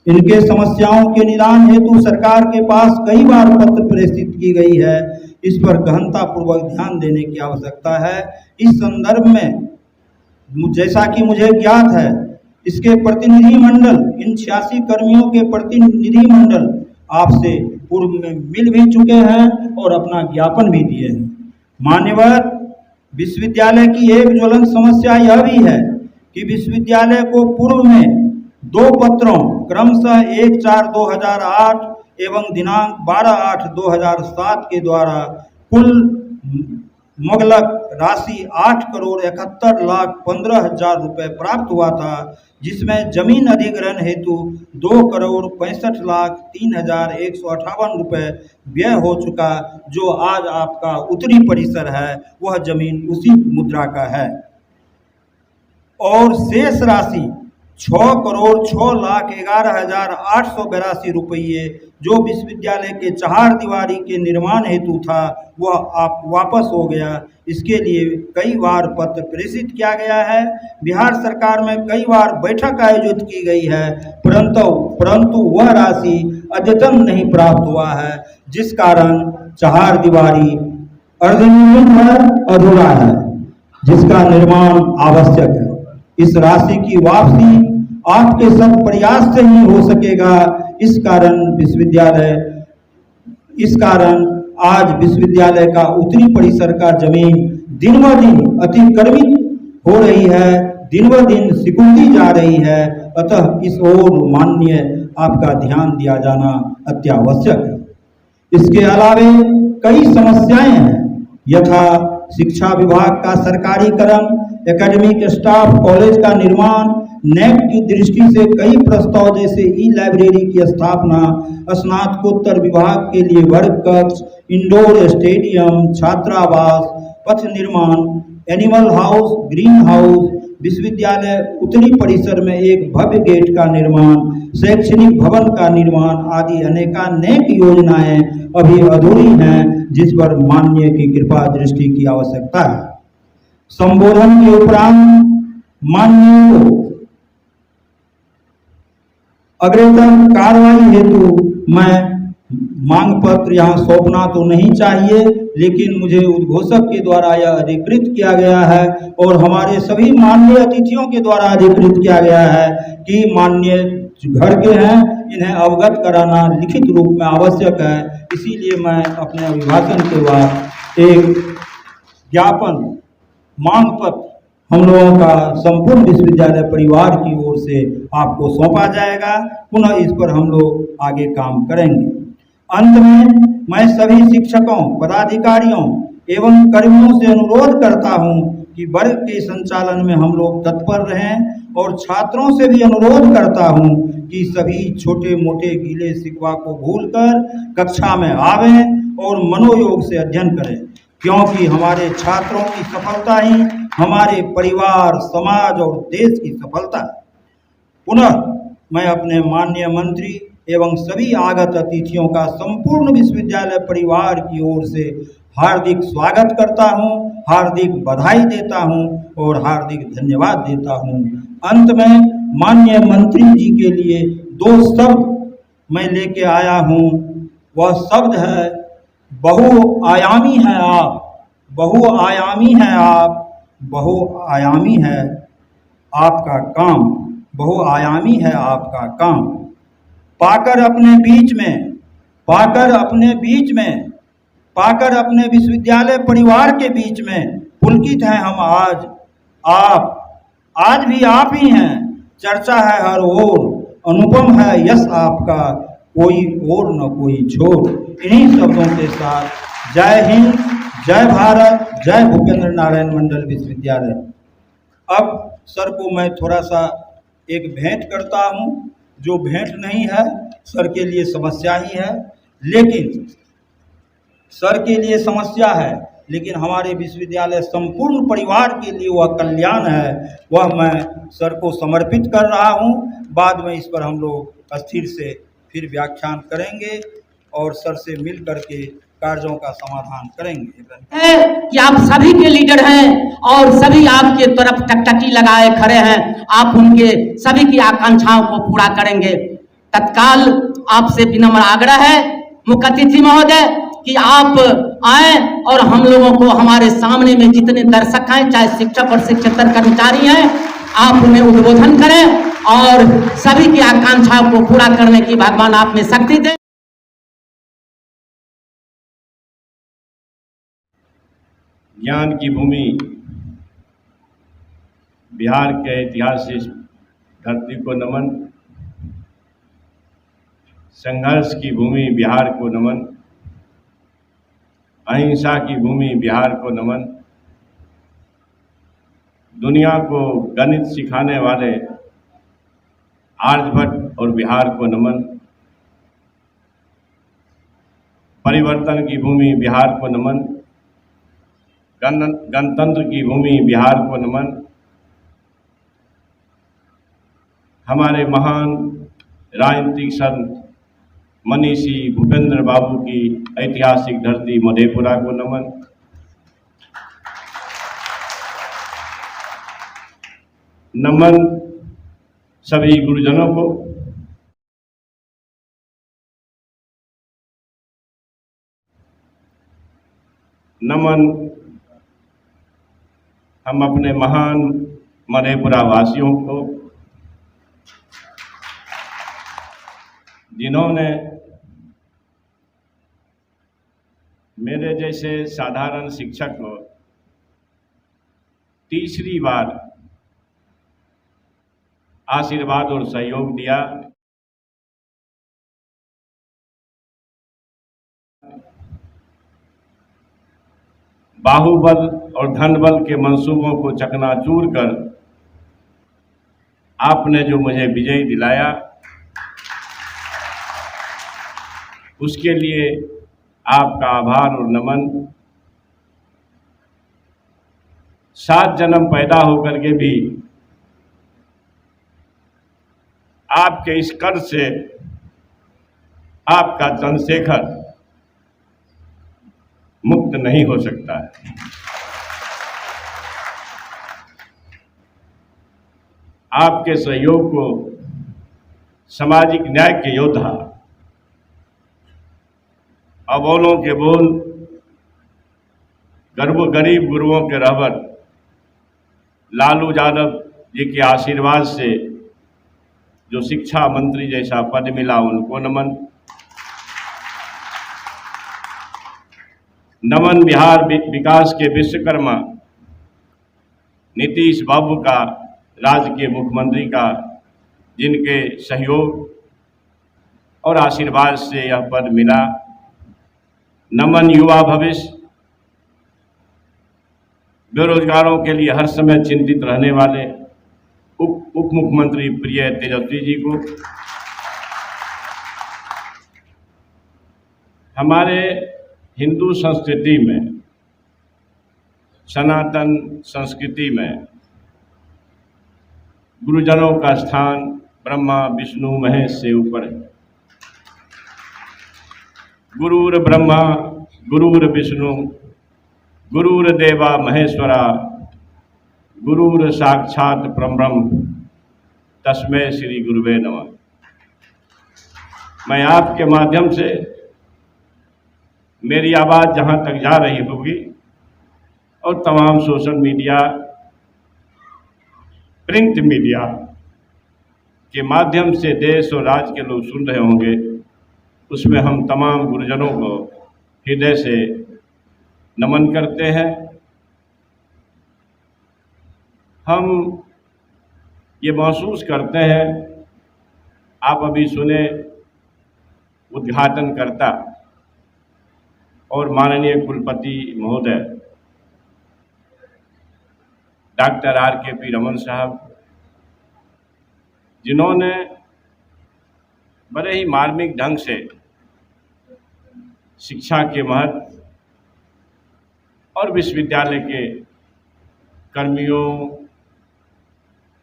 इनके समस्याओं के निदान हेतु सरकार के पास कई बार पत्र प्रेषित की गई है, इस पर गहनतापूर्वक ध्यान देने की आवश्यकता है। इस संदर्भ में जैसा कि मुझे ज्ञात है, इसके प्रतिनिधि मंडल, इन 86 कर्मियों के प्रतिनिधि मंडल आपसे पूर्व में मिल भी चुके हैं और अपना ज्ञापन भी दिए हैं। मान्यवर, विश्वविद्यालय की एक ज्वलंत समस्या यह भी है कि विश्वविद्यालय को पूर्व में 2 पत्रों क्रमशः 1/4/2008 एवं दिनांक 12/8/2007 के द्वारा कुल मुगलक राशि 8,71,15,000 रुपये प्राप्त हुआ था, जिसमें जमीन अधिग्रहण हेतु 2,65,03,158 रुपये व्यय हो चुका। जो आज आपका उत्तरी परिसर है वह जमीन उसी मुद्रा का है और शेष राशि 6,06,11,882 रुपये जो विश्वविद्यालय के 4 दीवारी के निर्माण हेतु था वह आप वापस हो गया। इसके लिए कई बार पत्र प्रेषित किया गया है। बिहार सरकार में कई बार बैठक आयोजित की गई है, परंतु वह राशि अद्यतन नहीं प्राप्त हुआ है, जिस कारण 4 दीवारी अर्धनिर्मित है, अधूरा है, जिसका निर्माण आवश्यक है। इस राशि की वापसी आपके सब प्रयास से ही हो सकेगा। इस कारण आज विश्वविद्यालय का उत्तरी परिसर का जमीन दिन ब दिन अतिक्रमित हो रही है, दिन ब दिन सिकुड़ती जा रही है। अतः इस ओर माननीय आपका ध्यान दिया जाना अत्यावश्यक है। इसके अलावे कई समस्याएं हैं, यथा शिक्षा विभाग का सरकारीकरण, एकेडमिक स्टाफ कॉलेज का निर्माण, नेक की दृष्टि से कई प्रस्ताव जैसे ई लाइब्रेरी की स्थापना, स्नातकोत्तर विभाग के लिए वर्ग कक्ष, इंडोर स्टेडियम, छात्रावास, पथ निर्माण, एनिमल हाउस, ग्रीन हाउस, विश्वविद्यालय उत्तरी परिसर में एक भव्य गेट का निर्माण, शैक्षणिक भवन का निर्माण आदि अनेक योजनाएं अभी अधूरी हैं, जिस पर माननीय की कृपा दृष्टि की आवश्यकता है। संबोधन के उपरांत माननीय को अग्रेतर कार्रवाई हेतु मैं मांग पत्र यहाँ सौंपना तो नहीं चाहिए, लेकिन मुझे उद्घोषक के द्वारा यह अधिकृत किया गया है और हमारे सभी माननीय अतिथियों के द्वारा अधिकृत किया गया है कि माननीय घर के हैं इन्हें अवगत कराना लिखित रूप में आवश्यक है। इसीलिए मैं अपने अभिभाषण के बाद एक ज्ञापन मांग पत्र हम लोगों का संपूर्ण विश्वविद्यालय परिवार की ओर से आपको सौंपा जाएगा। पुनः इस पर हम लोग आगे काम करेंगे। अंत में मैं सभी शिक्षकों, पदाधिकारियों एवं कर्मियों से अनुरोध करता हूं कि वर्ग के संचालन में हम लोग तत्पर रहें और छात्रों से भी अनुरोध करता हूं कि सभी छोटे मोटे गीले शिकवा को भूलकर कक्षा में आवें और मनोयोग से अध्ययन करें, क्योंकि हमारे छात्रों की सफलता ही हमारे परिवार, समाज और देश की सफलता है। पुनः मैं अपने माननीय मंत्री एवं सभी आगत अतिथियों का संपूर्ण विश्वविद्यालय परिवार की ओर से हार्दिक स्वागत करता हूं, हार्दिक बधाई देता हूं और हार्दिक धन्यवाद देता हूं। अंत में माननीय मंत्री जी के लिए 2 शब्द मैं लेके आया हूं। वह शब्द है बहुआयामी है आप, बहुआयामी है आप, बहुआयामी है आपका काम, बहुआयामी है आपका काम। पाकर अपने बीच में, पाकर अपने बीच में, पाकर अपने विश्वविद्यालय परिवार के बीच में पुलकित हैं हम आज। आप आज भी आप ही हैं, चर्चा है हर ओर, अनुपम है यश आपका, कोई और न कोई छोर। इन्हीं शब्दों के साथ जय हिंद, जय भारत, जय भूपेंद्र नारायण मंडल विश्वविद्यालय। अब सर को मैं थोड़ा सा एक भेंट करता हूं, जो भेंट नहीं है, सर के लिए समस्या ही है, लेकिन सर के लिए समस्या है, लेकिन हमारे विश्वविद्यालय संपूर्ण परिवार के लिए वह कल्याण है। वह मैं सर को समर्पित कर रहा हूं। बाद में इस पर हम लोग स्थिर से फिर व्याख्यान करेंगे और सर से मिल करके कार्यों का समाधान करेंगे। है कि आप सभी के लीडर हैं और सभी आपके तरफ टकटकी लगाए खड़े हैं। आप उनके सभी की आकांक्षाओं को पूरा करेंगे। तत्काल आपसे विनम्र आग्रह है मुख्य अतिथि महोदय कि आप आए और हम लोगों को हमारे सामने में जितने दर्शक हैं, चाहे शिक्षक और शिक्षकेतर कर्मचारी हैं, आप उन्हें उद्बोधन करें और सभी की आकांक्षाओं को पूरा करने की भगवान आप में शक्ति दें। ज्ञान की भूमि बिहार के ऐतिहासिक धरती को नमन, संघर्ष की भूमि बिहार को नमन, अहिंसा की भूमि बिहार को नमन, दुनिया को गणित सिखाने वाले आर्यभट्ट और बिहार को नमन, परिवर्तन की भूमि बिहार को नमन, गणतंत्र की भूमि बिहार को नमन, हमारे महान राजनीतिक संत मनीषी भूपेंद्र बाबू की ऐतिहासिक धरती मधेपुरा को नमन, नमन सभी गुरुजनों को, नमन हम अपने महान मधेपुरा वासियों को जिन्होंने मेरे जैसे साधारण शिक्षक को तीसरी बार आशीर्वाद और सहयोग दिया। बाहुबल और धनबल के मंसूबों को चकनाचूर कर आपने जो मुझे विजय दिलाया, उसके लिए आपका आभार और नमन। 7 जन्म पैदा होकर के भी आपके इस कर्ज से आपका चंद्रशेखर मुक्त नहीं हो सकता है। आपके सहयोग को सामाजिक न्याय के योद्धा, अबोलों के बोल, गरीब गुरुओं के रहबर लालू यादव जी के आशीर्वाद से जो शिक्षा मंत्री जैसा पद मिला, उनको नमन। नमन बिहार विकास के विश्वकर्मा नीतीश बाबू का, राज्य के मुख्यमंत्री का, जिनके सहयोग और आशीर्वाद से यह पद मिला। नमन युवा भविष्य, बेरोजगारों के लिए हर समय चिंतित रहने वाले उप मुख्यमंत्री प्रिय तेजस्वी जी को, हमारे हिंदू संस्कृति में, सनातन संस्कृति में गुरुजनों का स्थान ब्रह्मा विष्णु महेश से ऊपर है। गुरुर ब्रह्मा गुरुर विष्णु गुरुर देवा महेश्वरा गुरुर साक्षात परब्रह्म तस्मै श्री गुरुवे नमः। मैं आपके माध्यम से, मेरी आवाज़ जहाँ तक जा रही होगी और तमाम सोशल मीडिया, प्रिंट मीडिया के माध्यम से देश और राज्य के लोग सुन रहे होंगे, उसमें हम तमाम गुरुजनों को हृदय से नमन करते हैं। हम ये महसूस करते हैं, आप अभी सुने उद्घाटनकर्ता और माननीय कुलपति महोदय डॉक्टर R.K.P. रमन साहब, जिन्होंने बड़े ही मार्मिक ढंग से शिक्षा के महत्व और विश्वविद्यालय के कर्मियों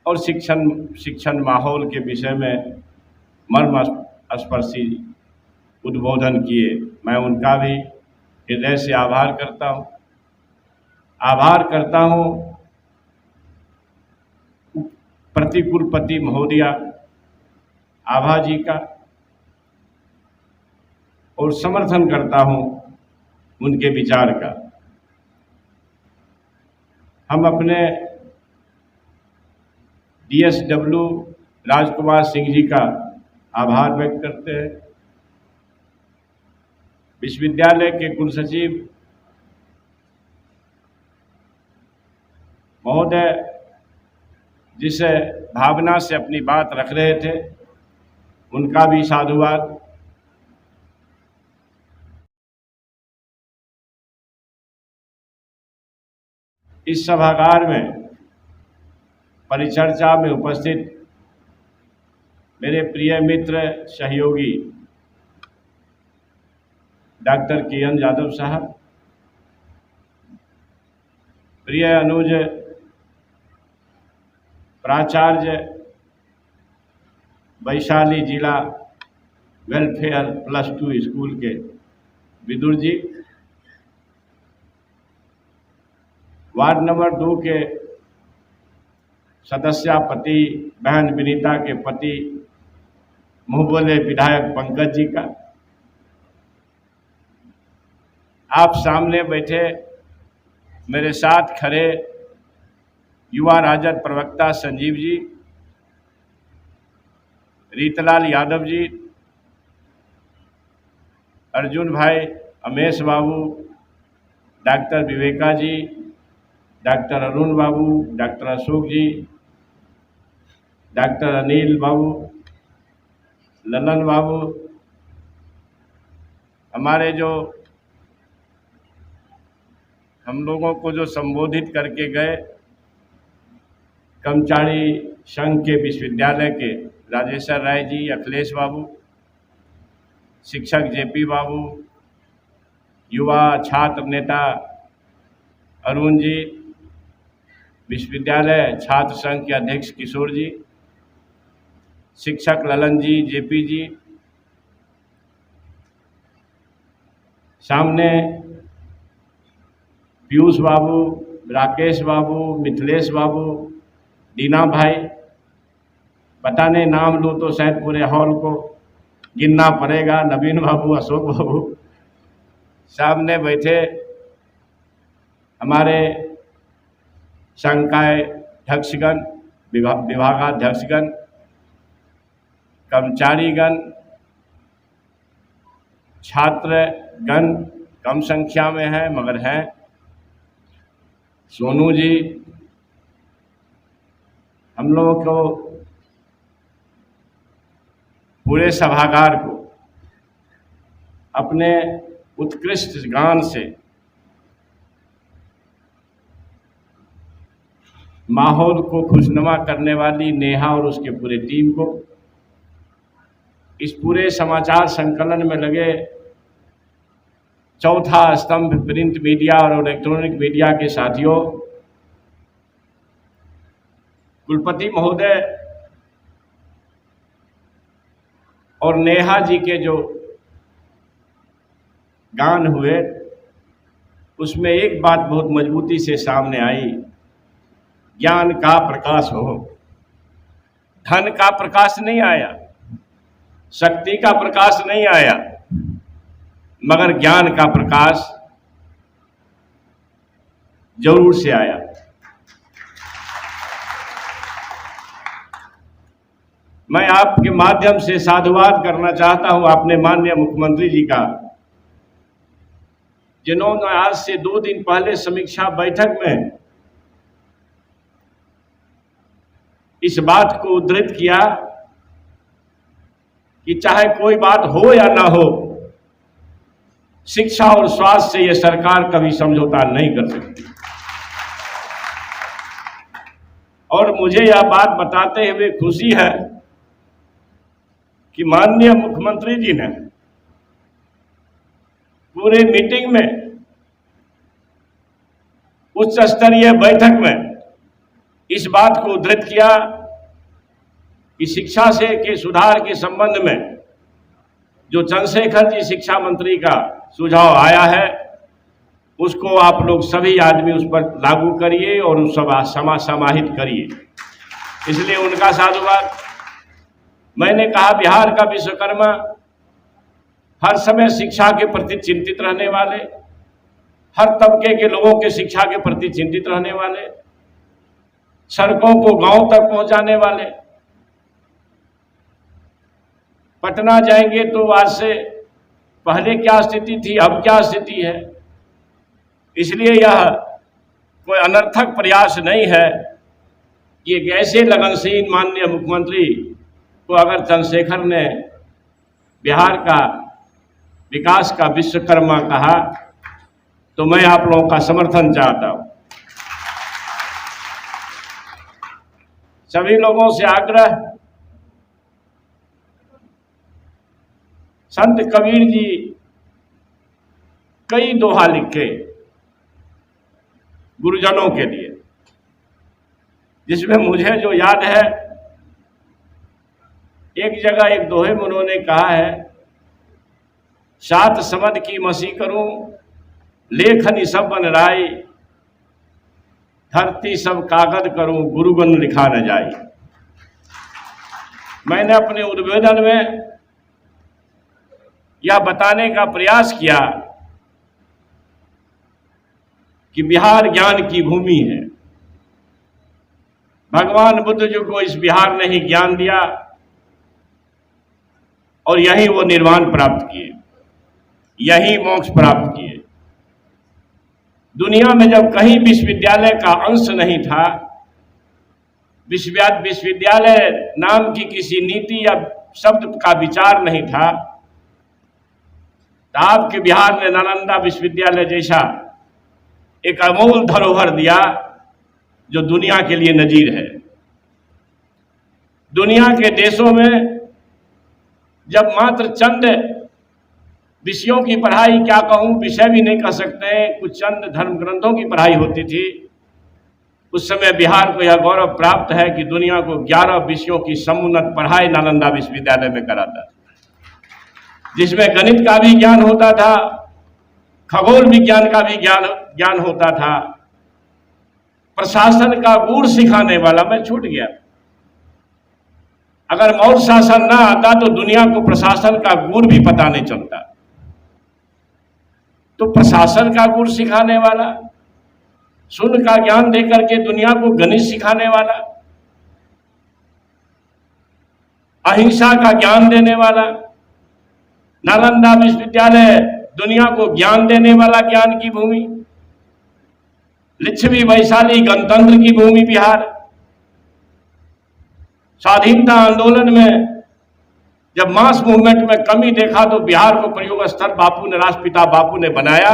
और शिक्षण माहौल के विषय में मर्मस्पर्शी उद्बोधन किए। मैं उनका भी हृदय से आभार करता हूँ प्रतिकुलपति महोदया आभा जी का, और समर्थन करता हूँ उनके विचार का। हम अपने DSW राजकुमार सिंह जी का आभार व्यक्त करते हैं। विश्वविद्यालय के कुलसचिव महोदय जिस भावना से अपनी बात रख रहे थे, उनका भी साधुवाद। इस सभागार में परिचर्चा में उपस्थित मेरे प्रिय मित्र सहयोगी डॉक्टर KN यादव साहब, प्रिय अनुज प्राचार्य वैशाली जिला वेलफेयर +2 स्कूल के विदुर जी, वार्ड नंबर 2 के सदस्यापति बहन विनीता के पति मुँह बोले विधायक पंकज जी का, आप सामने बैठे मेरे साथ खड़े युवा राजद प्रवक्ता संजीव जी, रीतलाल यादव जी, अर्जुन भाई, अमेश बाबू, डॉक्टर विवेका जी, डॉक्टर अरुण बाबू, डॉक्टर अशोक जी, डॉक्टर अनिल बाबू, ललन बाबू, हमारे जो हम लोगों को जो संबोधित करके गए, कर्मचारी संघ के विश्वविद्यालय के राजेश्वर राय जी, अखिलेश बाबू, शिक्षक JP बाबू, युवा छात्र नेता अरुण जी, विश्वविद्यालय छात्र संघ के अध्यक्ष किशोर जी, शिक्षक ललन जी, JP जी, सामने पीयूष बाबू, राकेश बाबू, मिथिलेश बाबू, दीना भाई, पता नहीं नाम लूँ तो शायद पूरे हॉल को गिनना पड़ेगा, नवीन बाबू, अशोक बाबू, सामने बैठे हमारे संकाय अध्यक्षगण, विभागाध्यक्षगण, कर्मचारीगण, छात्रगण कम संख्या में हैं मगर हैं, सोनू जी, हम लोगों को, पूरे सभागार को अपने उत्कृष्ट गान से माहौल को खुशनुमा करने वाली नेहा और उसके पूरे टीम को, इस पूरे समाचार संकलन में लगे चौथा स्तंभ प्रिंट मीडिया और इलेक्ट्रॉनिक मीडिया के साथियों, कुलपति महोदय और नेहा जी के जो गान हुए उसमें एक बात बहुत मजबूती से सामने आई, ज्ञान का प्रकाश हो। धन का प्रकाश नहीं आया, शक्ति का प्रकाश नहीं आया, मगर ज्ञान का प्रकाश जरूर से आया। मैं आपके माध्यम से साधुवाद करना चाहता हूं अपने माननीय मुख्यमंत्री जी का, जिन्होंने आज से 2 दिन पहले समीक्षा बैठक में इस बात को उद्धृत किया कि चाहे कोई बात हो या ना हो, शिक्षा और स्वास्थ्य से यह सरकार कभी समझौता नहीं कर सकती। और मुझे यह बात बताते हुए खुशी है कि माननीय मुख्यमंत्री जी ने पूरे मीटिंग में, उच्च स्तरीय बैठक में इस बात को उद्धृत किया कि शिक्षा से के सुधार के संबंध में जो चंद्रशेखर जी शिक्षा मंत्री का सुझाव आया है उसको आप लोग सभी आदमी उस पर लागू करिए और उस समाहित करिए। इसलिए उनका साधुवाद। मैंने कहा बिहार का विश्वकर्मा हर समय शिक्षा के प्रति चिंतित रहने वाले, हर तबके के लोगों के शिक्षा के प्रति चिंतित रहने वाले, सड़कों को गांव तक पहुंचाने वाले। पटना जाएंगे तो आज से पहले क्या स्थिति थी, अब क्या स्थिति है। इसलिए यह कोई अनर्थक प्रयास नहीं है कि एक ऐसे लगनशील माननीय मुख्यमंत्री को अगर चंद्रशेखर ने बिहार का विकास का विश्वकर्मा कहा तो मैं आप लोगों का समर्थन चाहता हूं। सभी लोगों से आग्रह, संत कबीर जी कई दोहा लिखे गुरुजनों के लिए, जिसमें मुझे जो याद है, एक जगह एक दोहे में उन्होंने कहा है, सात समद की मसी करूं लेखनी सब बन राई, धरती सब कागज करूं गुरुगण लिखा न जाए। मैंने अपने उद्बोधन में यह बताने का प्रयास किया कि बिहार ज्ञान की भूमि है। भगवान बुद्ध जी को इस बिहार ने ही ज्ञान दिया और यहीं वो निर्वाण प्राप्त किए, यहीं मोक्ष प्राप्त किए। दुनिया में जब कहीं विश्वविद्यालय का अंश नहीं था, विश्वविद्यालय नाम की किसी नीति या शब्द का विचार नहीं था, तो आपके बिहार ने नालंदा विश्वविद्यालय जैसा एक अमूल धरोहर दिया जो दुनिया के लिए नजीर है। दुनिया के देशों में जब मात्र चंद विषयों की पढ़ाई, क्या कहूँ, विषय भी नहीं कह सकते, कुछ चंद धर्म ग्रंथों की पढ़ाई होती थी, उस समय बिहार को यह गौरव प्राप्त है कि दुनिया को 11 विषयों की समुन्नत पढ़ाई नालंदा विश्वविद्यालय में कराता, जिसमें गणित का भी ज्ञान होता था, खगोल विज्ञान का भी ज्ञान होता था, प्रशासन का गुण सिखाने वाला। मैं छूट गया, अगर मौर्य शासन ना आता तो दुनिया को प्रशासन का गुण भी पता नहीं चलता। तो प्रशासन का गुण सिखाने वाला, शून्य का ज्ञान देकर के दुनिया को गणित सिखाने वाला, अहिंसा का ज्ञान देने वाला, नालंदा विश्वविद्यालय दुनिया को ज्ञान देने वाला, ज्ञान की भूमि, लिच्छवी वैशाली गणतंत्र की भूमि बिहार। स्वाधीनता आंदोलन में जब मास मूवमेंट में कमी देखा तो बिहार को प्रयोग स्थल बापू ने, राष्ट्रपिता बापू ने बनाया।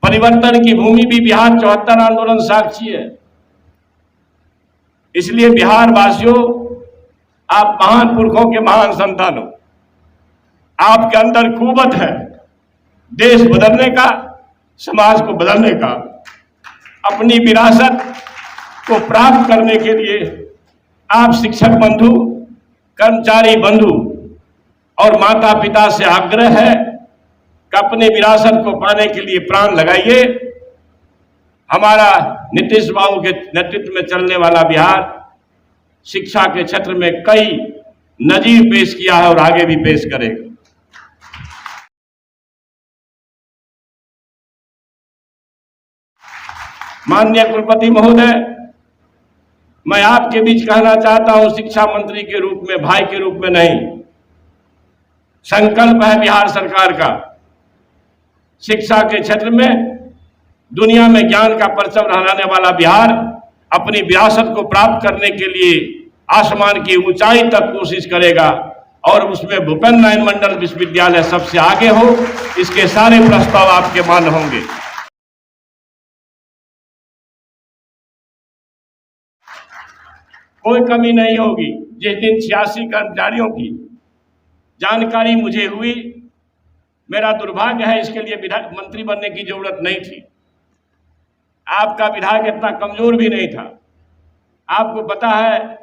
परिवर्तन की भूमि भी बिहार 74 आंदोलन साक्षी है। इसलिए बिहार वासियों, आप महान पुरखों के महान संतान हो। आपके अंदर कुवत है देश बदलने का, समाज को बदलने का। अपनी विरासत को प्राप्त करने के लिए आप शिक्षक बंधु, कर्मचारी बंधु और माता पिता से आग्रह है कि अपने विरासत को पाने के लिए प्राण लगाइए। हमारा नीतीश बाबू के नेतृत्व में चलने वाला बिहार शिक्षा के क्षेत्र में कई नजीर पेश किया है और आगे भी पेश करेगा। माननीय कुलपति महोदय, मैं आपके बीच कहना चाहता हूं, शिक्षा मंत्री के रूप में, भाई के रूप में नहीं, संकल्प है बिहार सरकार का शिक्षा के क्षेत्र में दुनिया में ज्ञान का परचम लहराने वाला बिहार अपनी विरासत को प्राप्त करने के लिए आसमान की ऊंचाई तक कोशिश करेगा और उसमें भूपेन्द्र नारायण मंडल विश्वविद्यालय सबसे आगे हो। इसके सारे प्रस्ताव आपके मान्य होंगे। कोई कमी नहीं होगी। जिस दिन 86 कर्मचारियों की जानकारी मुझे हुई, मेरा दुर्भाग्य है, इसके लिए विधायक मंत्री बनने की जरूरत नहीं थी। आपका विधायक इतना कमजोर भी नहीं था। आपको पता है,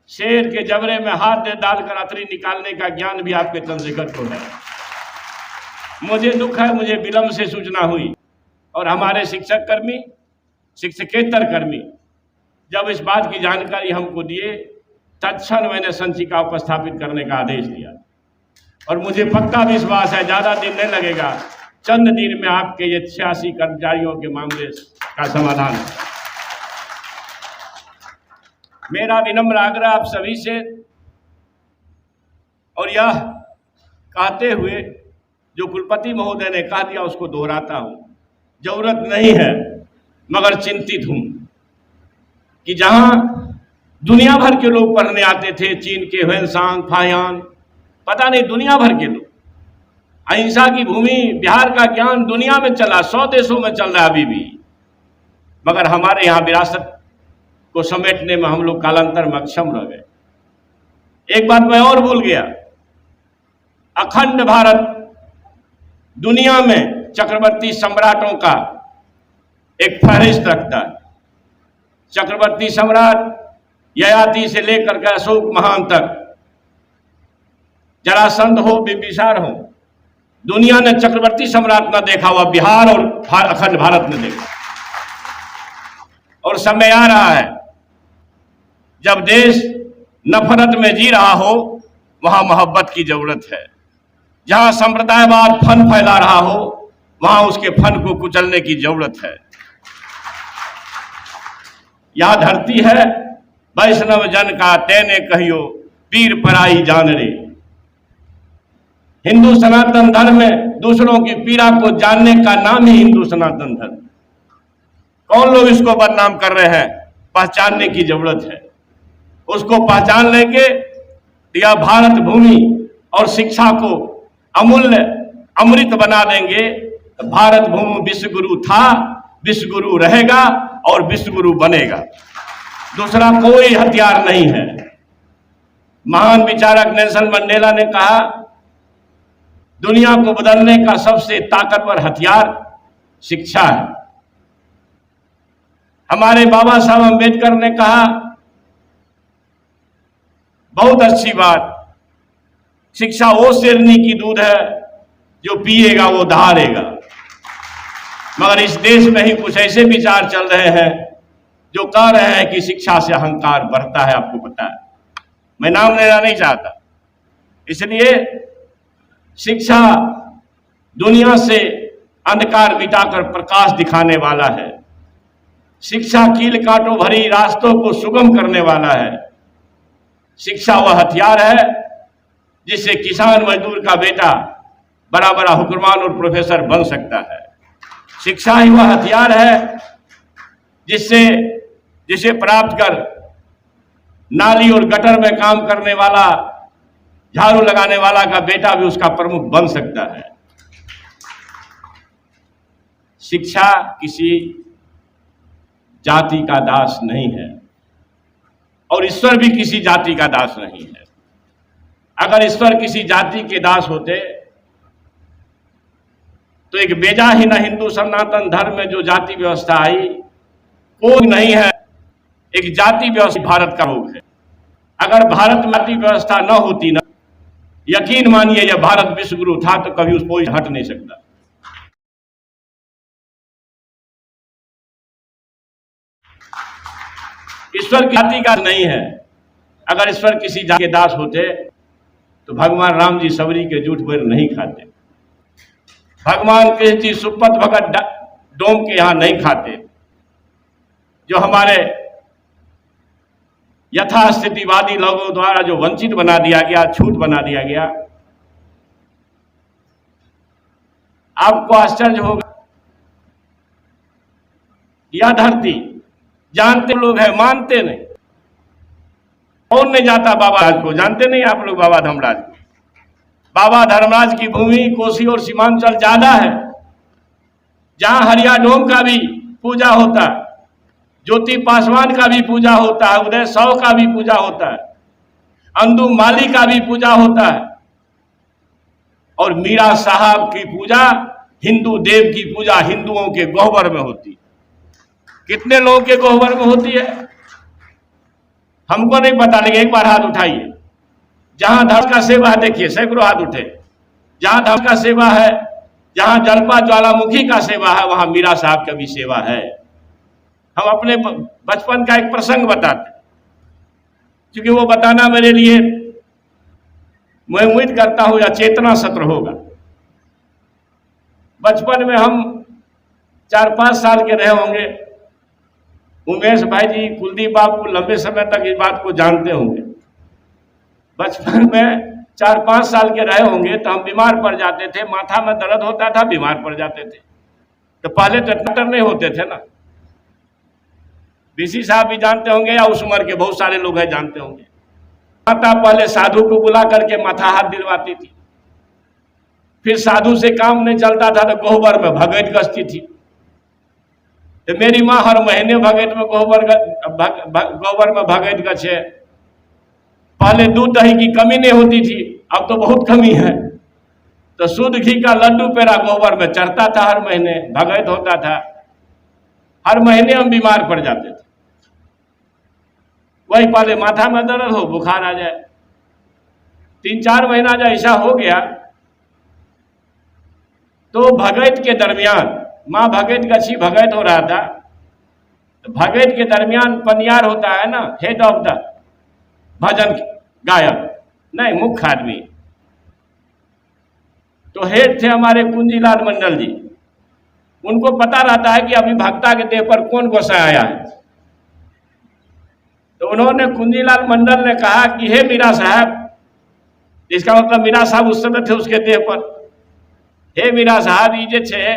शेर के जबड़े में हाथ डालकर अतरी निकालने का ज्ञान भी आपके चंद्रशेखर को है। मुझे दुख है, मुझे विलंब से सूचना हुई और हमारे शिक्षक कर्मी, शिक्षकेतर कर्मी जब इस बात की जानकारी हमको दिए, तत्क्षण मैंने संचिका उपस्थापित करने का आदेश दिया और मुझे पक्का विश्वास है ज़्यादा दिन नहीं लगेगा, चंद दिन में आपके ये 86 कर्मचारियों के मामले का समाधान है। मेरा विनम्र आग्रह आप सभी से, और यह कहते हुए जो कुलपति महोदय ने कह दिया उसको दोहराता हूं, जरूरत नहीं है मगर चिंतित हूं कि जहां दुनिया भर के लोग पढ़ने आते थे, चीन के ह्वेनसांग, फायान, पता नहीं दुनिया भर के लोग, अहिंसा की भूमि बिहार का ज्ञान दुनिया में चला, 100 देशों में चल रहा है अभी भी, मगर हमारे यहाँ विरासत को समेटने में हम लोग कालांतर में अक्षम रह गए। एक बात मैं और भूल गया, अखंड भारत दुनिया में चक्रवर्ती सम्राटों का एक फहरिस्त रखता है। चक्रवर्ती सम्राट ययाति से लेकर के अशोक महान तक, जरासंध हो, बिंबिसार हो, दुनिया ने चक्रवर्ती सम्राट न देखा हुआ बिहार और अखंड भारत ने देखा। और समय आ रहा है जब देश नफरत में जी रहा हो, वहां मोहब्बत की जरूरत है। जहां संप्रदायवाद फन फैला रहा हो, वहां उसके फन को कुचलने की जरूरत है। यह धरती है वैष्णव जन का, तेने कहियो पीर पराई जान रे। हिंदू सनातन धर्म में दूसरों की पीड़ा को जानने का नाम ही हिंदू सनातन धर्म। कौन लोग इसको बदनाम कर रहे हैं, पहचानने की जरूरत है। उसको पहचान लेंगे तो यह भारत भूमि और शिक्षा को अमूल्य अमृत बना देंगे। भारत भूमि विश्वगुरु था, विश्वगुरु रहेगा और विश्वगुरु बनेगा। दूसरा कोई हथियार नहीं है। महान विचारक नेल्सन मंडेला ने कहा, दुनिया को बदलने का सबसे ताकतवर हथियार शिक्षा है। हमारे बाबा साहब अम्बेडकर ने कहा, बहुत अच्छी बात, शिक्षा वो शेरनी की दूध है जो पिएगा वो दहाड़ेगा। मगर इस देश में ही कुछ ऐसे विचार चल रहे हैं जो कह रहे हैं कि शिक्षा से अहंकार बढ़ता है। आपको पता है, मैं नाम लेना नहीं चाहता। इसलिए शिक्षा दुनिया से अंधकार मिटाकर प्रकाश दिखाने वाला है। शिक्षा कील कांटों भरी रास्तों को सुगम करने वाला है। शिक्षा वह हथियार है जिससे किसान मजदूर का बेटा बड़ा बड़ा हुक्मरान और प्रोफेसर बन सकता है। शिक्षा ही वह हथियार है जिसे प्राप्त कर नाली और गटर में काम करने वाला, झाड़ू लगाने वाला का बेटा भी उसका प्रमुख बन सकता है। शिक्षा किसी जाति का दास नहीं है और ईश्वर भी किसी जाति का दास नहीं है। अगर ईश्वर किसी जाति के दास होते तो एक बेजाहीन हिंदू सनातन धर्म में जो जाति व्यवस्था आई कोई नहीं है। एक जाति व्यवस्था भारत का रोग है। अगर भारत में जाति व्यवस्था न होती ना, यकीन मानिए यह भारत विश्व गुरु था तो कभी उस कोई हट नहीं सकता। ईश्वर की जाति का नहीं है। अगर ईश्वर किसी जाति के दास होते तो भगवान राम जी सबरी के जूठ बोल नहीं खाते, भगवान कृष्ण जी सुपथ भगत डोम के यहां नहीं खाते। जो हमारे यथास्थितिवादी लोगों द्वारा जो वंचित बना दिया गया, छूट बना दिया गया, आपको आश्चर्य होगा। यह धरती जानते लोग हैं, मानते नहीं। कौन नहीं जाता बाबा राज को? जानते नहीं आप लोग बाबा धर्मराज को? बाबा धर्मराज की भूमि कोसी और सीमांचल ज्यादा है, जहां हरिया डोम का भी पूजा होता है, ज्योति पासवान का भी पूजा होता है, उदय सौ का भी पूजा होता है, अंदु माली का भी पूजा होता है, और मीरा साहब की पूजा, हिंदू देव की पूजा हिंदुओं के गह्वर में होती। कितने लोगों के गह्वर में होती है हमको नहीं पता, लेकिन एक बार हाथ उठाइए। जहां धर्म का सेवा है, देखिए सैकड़ों हाथ उठे। जहां धर्म का सेवा है, जहां जलपा ज्वालामुखी का सेवा है, वहां मीरा साहब का भी सेवा है। हम अपने बचपन का एक प्रसंग बताते, क्योंकि वो बताना मेरे लिए, मैं उम्मीद करता हूं या चेतना सत्र होगा। बचपन में हम 4-5 साल के रहे होंगे। उमेश भाई जी, कुलदीप बाबू लंबे समय तक इस बात को जानते होंगे। बचपन में 4-5 साल के रहे होंगे तो हम बीमार पड़ जाते थे, माथा में दर्द होता था, बीमार पड़ जाते थे। तो पहले तो डॉक्टर नहीं होते थे ना। बीसी साहब भी जानते होंगे, या उस उम्र के बहुत सारे लोग हैं जानते होंगे। माता पहले साधु को बुला करके माथा हाथ दिलवाती थी, फिर साधु से काम नहीं चलता था तो गोबर में भगत गसती थी। तो मेरी माँ हर महीने भगत में गोबर में भगत गछे। पहले दूध दही की कमी नहीं होती थी, अब तो बहुत कमी है। तो शुद्ध घी का लड्डू पेड़ा गोबर में चढ़ता था, हर महीने भगत होता था। हर महीने हम बीमार पड़ जाते थे। वही पहले माथा में दर्द हो, बुखार आ जाए, 3-4 महीना जब ऐसा हो गया तो भगत के दरमियान, माँ भगत गच्छी भगत हो रहा था, तो भगत के दरमियान पनियार होता है ना, हेड ऑफ द भजन गायक, नहीं मुख्य आदमी। तो हेड थे हमारे कुंजीलाल मंडल जी। उनको पता रहता है कि अभी भक्ता के देह पर कौन गोसाई आया है। तो उन्होंने कुंजीलाल मंडल ने कहा कि हे मीरा साहब, इसका मतलब मीरा साहब उस समय थे उसके देह पर, हे मीरा साहब, ई जे छे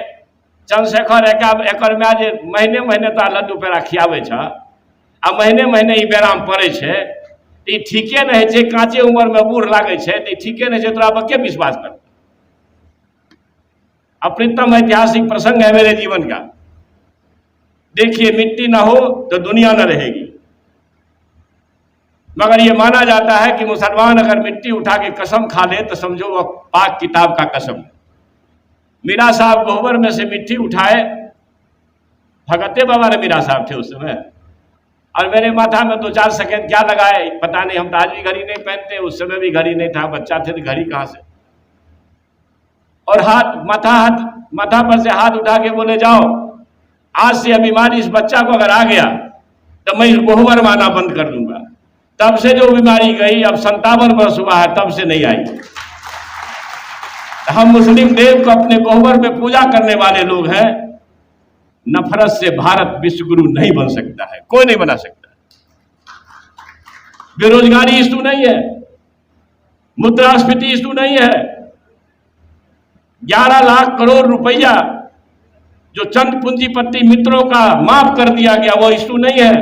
चंद्रशेखर एकर में आज महीने महीने तो लड्डू पेड़ा खियावे छ, आ महीने महीने ई बेराम पड़े छे, तो ई ठीके नहीं छे। कांचे उम्र में बूढ़ लागे छे, तो ई ठीके नहीं छे, तोरा पर के विश्वास कर। अप्रितम ऐतिहासिक प्रसंग है मेरे जीवन का। देखिए, मिट्टी ना हो तो दुनिया न रहेगी। मगर ये माना जाता है कि मुसलमान अगर मिट्टी उठा के कसम खा ले तो समझो वह पाक किताब का कसम। मीरा साहब गोबर में से मिट्टी उठाए, भगते बाबा ने मीरा साहब थे उस समय, और मेरे माथा में 2-4 सेकंड क्या लगाए पता नहीं। हम तो आज भी घड़ी नहीं पहनते, उस समय भी घड़ी नहीं था, बच्चा थे तो घड़ी कहाँ से। और माथा पर से हाथ उठा के बोले, जाओ आज से बीमारी इस बच्चा को अगर आ गया तो मैं गोबर माना बंद कर दूंगा। तब से जो बीमारी गई, अब 57 वर्ष हुआ है, तब से नहीं आई। हम मुस्लिम देव को अपने गोबर में पूजा करने वाले लोग हैं। नफरत से भारत विश्व गुरु नहीं बन सकता है, कोई नहीं बना सकता। बेरोजगारी इशू नहीं है, मुद्रास्फीति इशू नहीं है, 11 लाख करोड़ रुपया जो चंद पूंजीपति मित्रों का माफ कर दिया गया वो इशू नहीं है।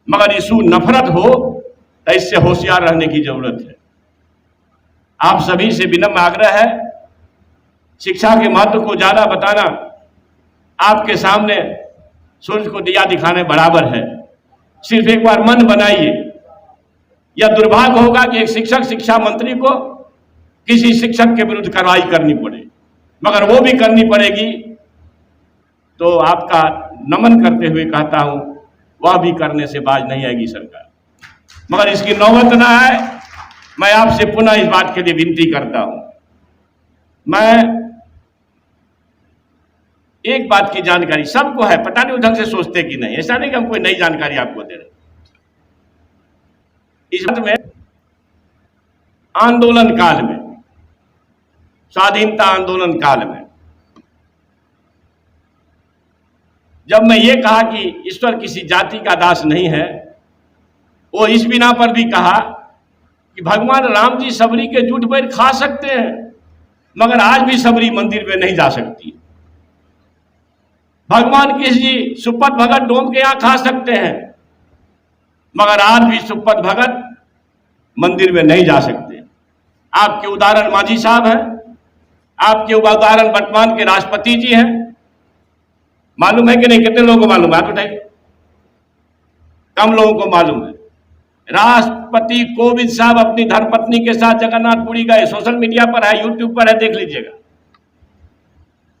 मगर इशू नफरत हो तो इससे होशियार रहने की जरूरत है। आप सभी से विनम्र आग्रह है, शिक्षा के महत्व को ज्यादा बताना आपके सामने सूर्य को दिया दिखाने बराबर है। सिर्फ एक बार मन बनाइए, यह दुर्भाग्य होगा कि एक शिक्षक शिक्षा मंत्री को किसी शिक्षक के विरुद्ध कार्रवाई करनी पड़े, मगर वो भी करनी पड़ेगी तो आपका नमन करते हुए कहता हूं, वह भी करने से बाज नहीं आएगी सरकार। मगर इसकी नौबत ना आए, मैं आपसे पुनः इस बात के लिए विनती करता हूं। मैं एक बात की जानकारी सबको है, पता नहीं वो ढंग से सोचते कि नहीं, ऐसा नहीं कि हम कोई नई जानकारी आपको दे रहे। इस बात में आंदोलन काल में, स्वाधीनता आंदोलन काल में जब मैं ये कहा कि ईश्वर किसी जाति का दास नहीं है, वो इस बिना पर भी कहा कि भगवान राम जी सबरी के जूठ बैर खा सकते हैं, मगर आज भी सबरी मंदिर में नहीं जा सकती। भगवान कृष्ण जी सुपथ भगत डोम के यहां खा सकते हैं, मगर आज भी सुपथ भगत मंदिर में नहीं जा सकते। आपके उदाहरण मांझी साहब हैं, आपके उदाहरण वर्तमान के राष्ट्रपति जी हैं। मालूम है कि नहीं? कितने लोगों को मालूम है? हाथ उठाइए। कम लोगों को मालूम है। राष्ट्रपति कोविंद साहब अपनी धर्मपत्नी के साथ जगन्नाथपुरी गए, सोशल मीडिया पर है, यूट्यूब पर है, देख लीजिएगा।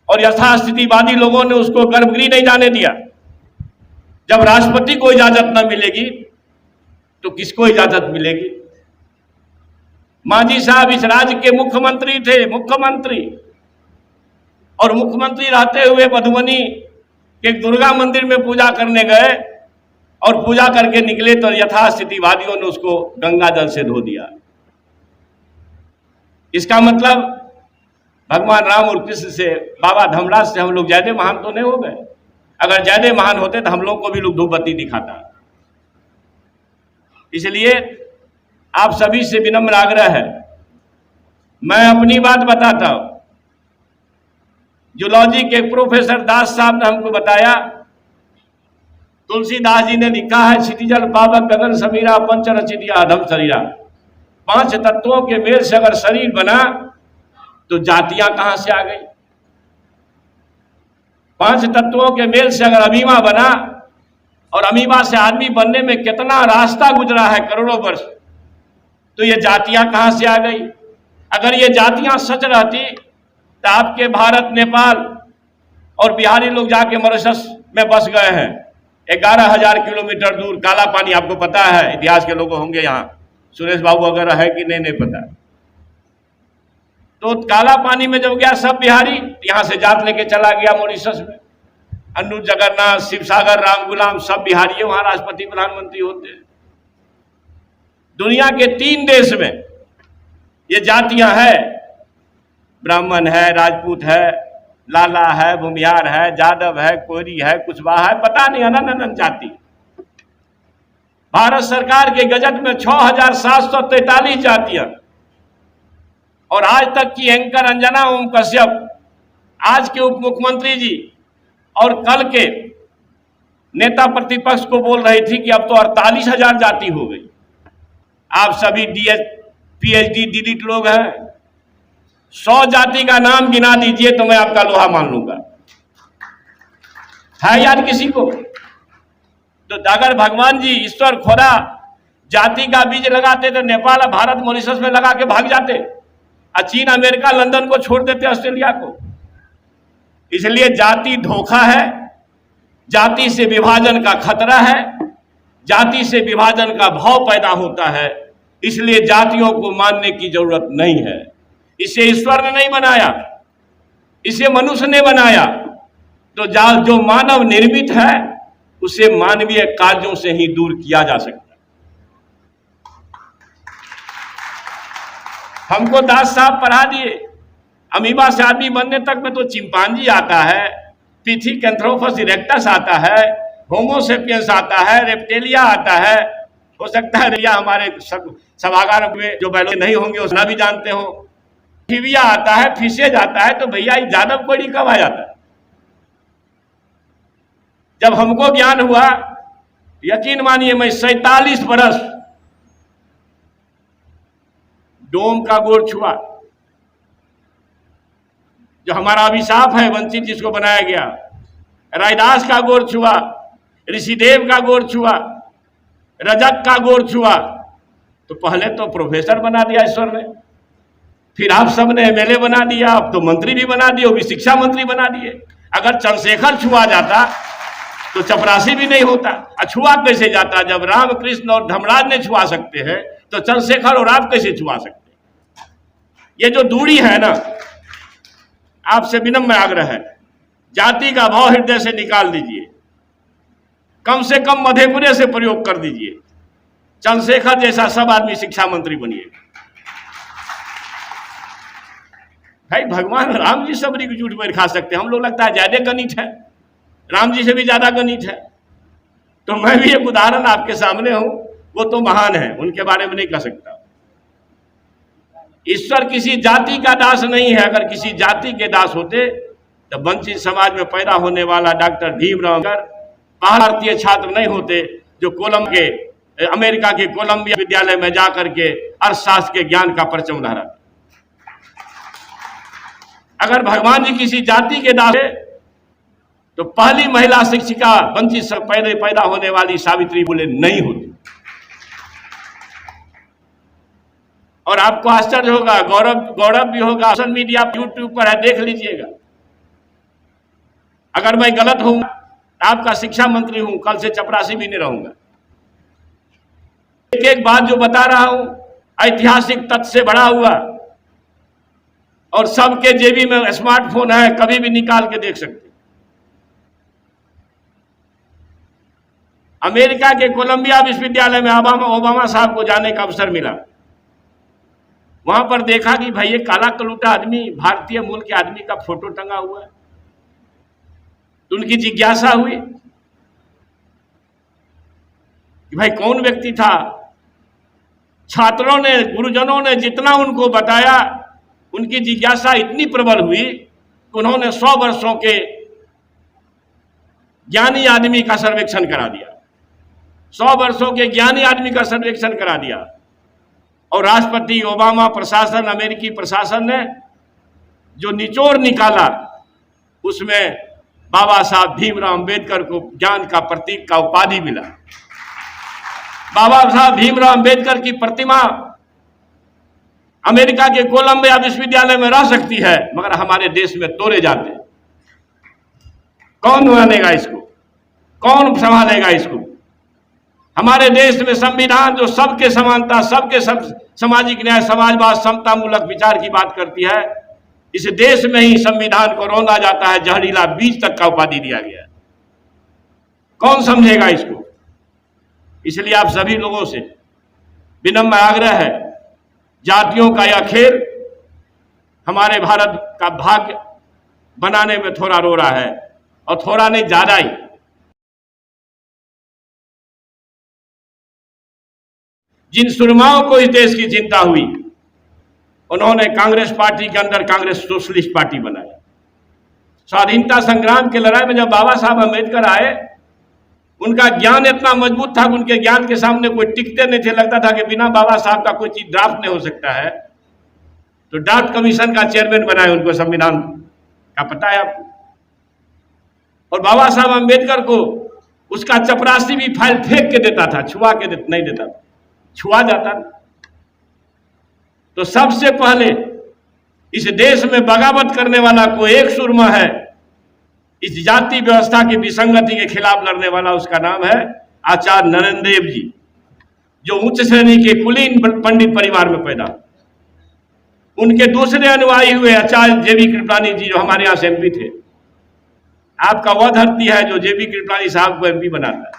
और यथास्थितिवादी लोगों ने उसको गर्भगृह नहीं जाने दिया। जब राष्ट्रपति को इजाजत न मिलेगी तो किसको इजाजत मिलेगी? मांझी साहब इस राज्य के मुख्यमंत्री थे, मुख्यमंत्री, और मुख्यमंत्री रहते हुए मधुबनी के दुर्गा मंदिर में पूजा करने गए और पूजा करके निकले तो यथास्थितिवादियों ने उसको गंगा जल से धो दिया। इसका मतलब भगवान राम और कृष्ण से, बाबा धर्मराज से हम लोग ज्यादा महान तो नहीं हो गए? अगर ज्यादा महान होते तो हम लोग को भी लोग धूप बत्ती दिखाता। इसलिए आप सभी से विनम्र आग्रह है, मैं अपनी बात बताता हूं। जूलॉजी के प्रोफेसर दास साहब ने हमको बताया, तुलसीदास जी ने लिखा है, क्षितिजल पावक गगन समीरा पंच रचितिया अधम शरीरा। 5 तत्वों के मेल से अगर शरीर बना तो जातियां कहां से आ गई? 5 तत्वों के मेल से अगर अमीबा बना, और अमीबा से आदमी बनने में कितना रास्ता गुजरा है, करोड़ों वर्ष, तो ये जातियां कहां से आ गई? अगर ये जातियां सच रहती तो आपके भारत, नेपाल और बिहारी लोग जाके मॉरिशस में बस गए हैं। 11,000 किलोमीटर दूर काला पानी, आपको पता है, इतिहास के लोग होंगे यहाँ, सुरेश बाबू वगैरह है कि नहीं पता। तो काला पानी में जब गया सब बिहारी, यहां से जात लेके चला गया मॉरिशस में। अन्नू जगन्नाथ, शिवसागर, राम गुलाम सब बिहारी, वहां राष्ट्रपति प्रधानमंत्री होते हैं। दुनिया के 3 देश में ये जातियां हैं, ब्राह्मण है, राजपूत है, लाला है, भूमिहार है, जादव है, कोरी है, कुशवाहा है, पता नहीं, अनंत जाति। भारत सरकार के गजट में 6,743 जातियां, और आज तक की एंकर अंजना ओम कश्यप, आज के उप मुख्यमंत्री जी और कल के नेता प्रतिपक्ष को बोल रही थी कि अब तो 48,000 जाति हो गई। आप सभी PhD डिलीट लोग हैं, 100 जाति का नाम गिना दीजिए तो मैं आपका लोहा मान लूंगा। है याद किसी को? तो अगर भगवान जी ईश्वर खुदा जाति का बीज लगाते तो नेपाल, भारत, मॉरिशस में लगा के भाग जाते, और चीन, अमेरिका, लंदन को छोड़ देते, ऑस्ट्रेलिया को। इसलिए जाति धोखा है, जाति से विभाजन का खतरा है, जाति से विभाजन का भाव पैदा होता है। इसलिए जातियों को मानने की जरूरत नहीं है। इसे ईश्वर ने नहीं बनाया, इसे मनुष्य ने बनाया। तो जो मानव निर्मित है उसे मानवीय कार्यों से ही दूर किया जा सकता है। हमको दास साहब पढ़ा दिए, अमीबा से आदमी बनने तक में तो चिंपांजी आता है, पिथिकैंथ्रोपस इरेक्टस आता है, होमोसेपियंस आता है, रेप्टेलिया आता है। हो सकता है या हमारे सभागार में जो बैलों नहीं होंगे उसना भी जानते हो। फिविया आता है, फिशेज आता है। तो भैया जादव कोड़ी कब आ जाता है? जब हमको ज्ञान हुआ, यकीन मानिए मैं 47 बरस डोम का गोर छुआ, जो हमारा अभिशाप है वंचित जिसको बनाया गया, रायदास का गोर छुआ, ऋषिदेव का गोर छुआ, रजक का गोर छुआ। तो पहले तो प्रोफेसर बना दिया ईश्वर ने, फिर आप सब ने एमएलए बना दिया, अब तो मंत्री भी बना दिए, वो भी शिक्षा मंत्री बना दिए। अगर चंद्रशेखर छुआ जाता तो चपरासी भी नहीं होता। छुआ कैसे जाता? जब रामकृष्ण और धर्मराज ने छुआ सकते हैं तो चंद्रशेखर और आप कैसे छुआ सकते हैं? ये जो दूरी है ना, आपसे विनम्र आग्रह है, जाति का भाव हृदय से निकाल दीजिए, कम से कम मधेपुरे से प्रयोग कर दीजिए। चंद्रशेखर जैसा सब आदमी शिक्षा मंत्री बनिए। भाई भगवान राम जी सबरी की झूठ पर खा सकते हैं, हम लोग लगता है ज्यादा गणित है, राम जी से भी ज्यादा गणित है। तो मैं भी एक उदाहरण आपके सामने हूं, वो तो महान है, उनके बारे में नहीं कह सकता। ईश्वर किसी जाति का दास नहीं है। अगर किसी जाति के दास होते तो वंचित समाज में पैदा होने वाला डॉक्टर भीमराव भारतीय छात्र नहीं होते, जो अमेरिका के कोलंबिया विद्यालय में जाकर के अर्थशास्त्र के ज्ञान का परचम लहरा। अगर भगवान जी किसी जाति के दास है तो पहली महिला शिक्षिका वंचित से पहले पैदा होने वाली सावित्री फुले नहीं होती। और आपको आश्चर्य होगा, गौरव भी होगा, सोशल मीडिया यूट्यूब पर है, देख लीजिएगा। अगर मैं गलत हूं, आपका शिक्षा मंत्री हूं, कल से चपरासी भी नहीं रहूंगा। एक एक बात जो बता रहा हूं ऐतिहासिक तथ्य से भरा हुआ, और सबके जेबी में स्मार्टफोन है, कभी भी निकाल के देख सकते। अमेरिका के कोलंबिया विश्वविद्यालय में ओबामा साहब को जाने का अवसर मिला। वहां पर देखा कि भाई ये काला कलूटा आदमी, भारतीय मूल के आदमी का फोटो टंगा हुआ है। तो उनकी जिज्ञासा हुई कि भाई कौन व्यक्ति था। छात्रों ने, गुरुजनों ने जितना उनको बताया, उनकी जिज्ञासा इतनी प्रबल हुई कि उन्होंने 100 वर्षों के ज्ञानी आदमी का सर्वेक्षण करा दिया। 100 वर्षों के ज्ञानी आदमी का सर्वेक्षण करा दिया। और राष्ट्रपति ओबामा प्रशासन, अमेरिकी प्रशासन ने जो निचोड़ निकाला, उसमें बाबा साहब भीमराव अंबेडकर को ज्ञान का प्रतीक का उपाधि मिला। बाबा साहब भीमराव अंबेडकर की प्रतिमा अमेरिका के कोलंबिया विश्वविद्यालय में रह सकती है, मगर हमारे देश में तोड़े जाते। कौन मानेगा इसको? कौन संभालेगा इसको? हमारे देश में संविधान जो सबके समानता, सबके सब सामाजिक न्याय, समाजवाद, समता मूलक विचार की बात करती है, इस देश में ही संविधान को रौंदा जाता है, जहरीला बीज तक का उपाधि दिया गया है। कौन समझेगा इसको? इसलिए आप सभी लोगों से विनम्र आग्रह है, जातियों का यह खेल हमारे भारत का भाग्य बनाने में थोड़ा रो रहा है, और थोड़ा नहीं ज्यादा ही। जिन सुरमाओं को इस देश की चिंता हुई, उन्होंने कांग्रेस पार्टी के अंदर कांग्रेस सोशलिस्ट पार्टी बनाया। स्वाधीनता संग्राम की लड़ाई में जब बाबा साहब अम्बेडकर आए, उनका ज्ञान इतना मजबूत था कि उनके ज्ञान के सामने कोई टिकते नहीं थे। लगता था कि बिना बाबा साहब का कोई चीज ड्राफ्ट नहीं हो सकता है। तो ड्राफ्ट कमीशन का चेयरमैन बनाए, उनको संविधान का पता है आपको। और बाबा साहब अम्बेडकर को उसका चपरासी भी फाइल फेंक के देता था, छुआ के नहीं देता था, छुआ जाता। तो सबसे पहले इस देश में बगावत करने वाला कोई एक सुरमा है, इस जाति व्यवस्था की विसंगति के खिलाफ लड़ने वाला, उसका नाम है आचार्य नरेंद्र देव जी, जो उच्च श्रेणी के कुलीन पंडित परिवार में पैदा। उनके दूसरे अनुयायी हुए आचार्य जेबी कृपलानी जी, जो हमारे यहाँ से एमपी थे। आपका वह धरती है जो जेबी कृपलानी साहब को एमपी बनाता है,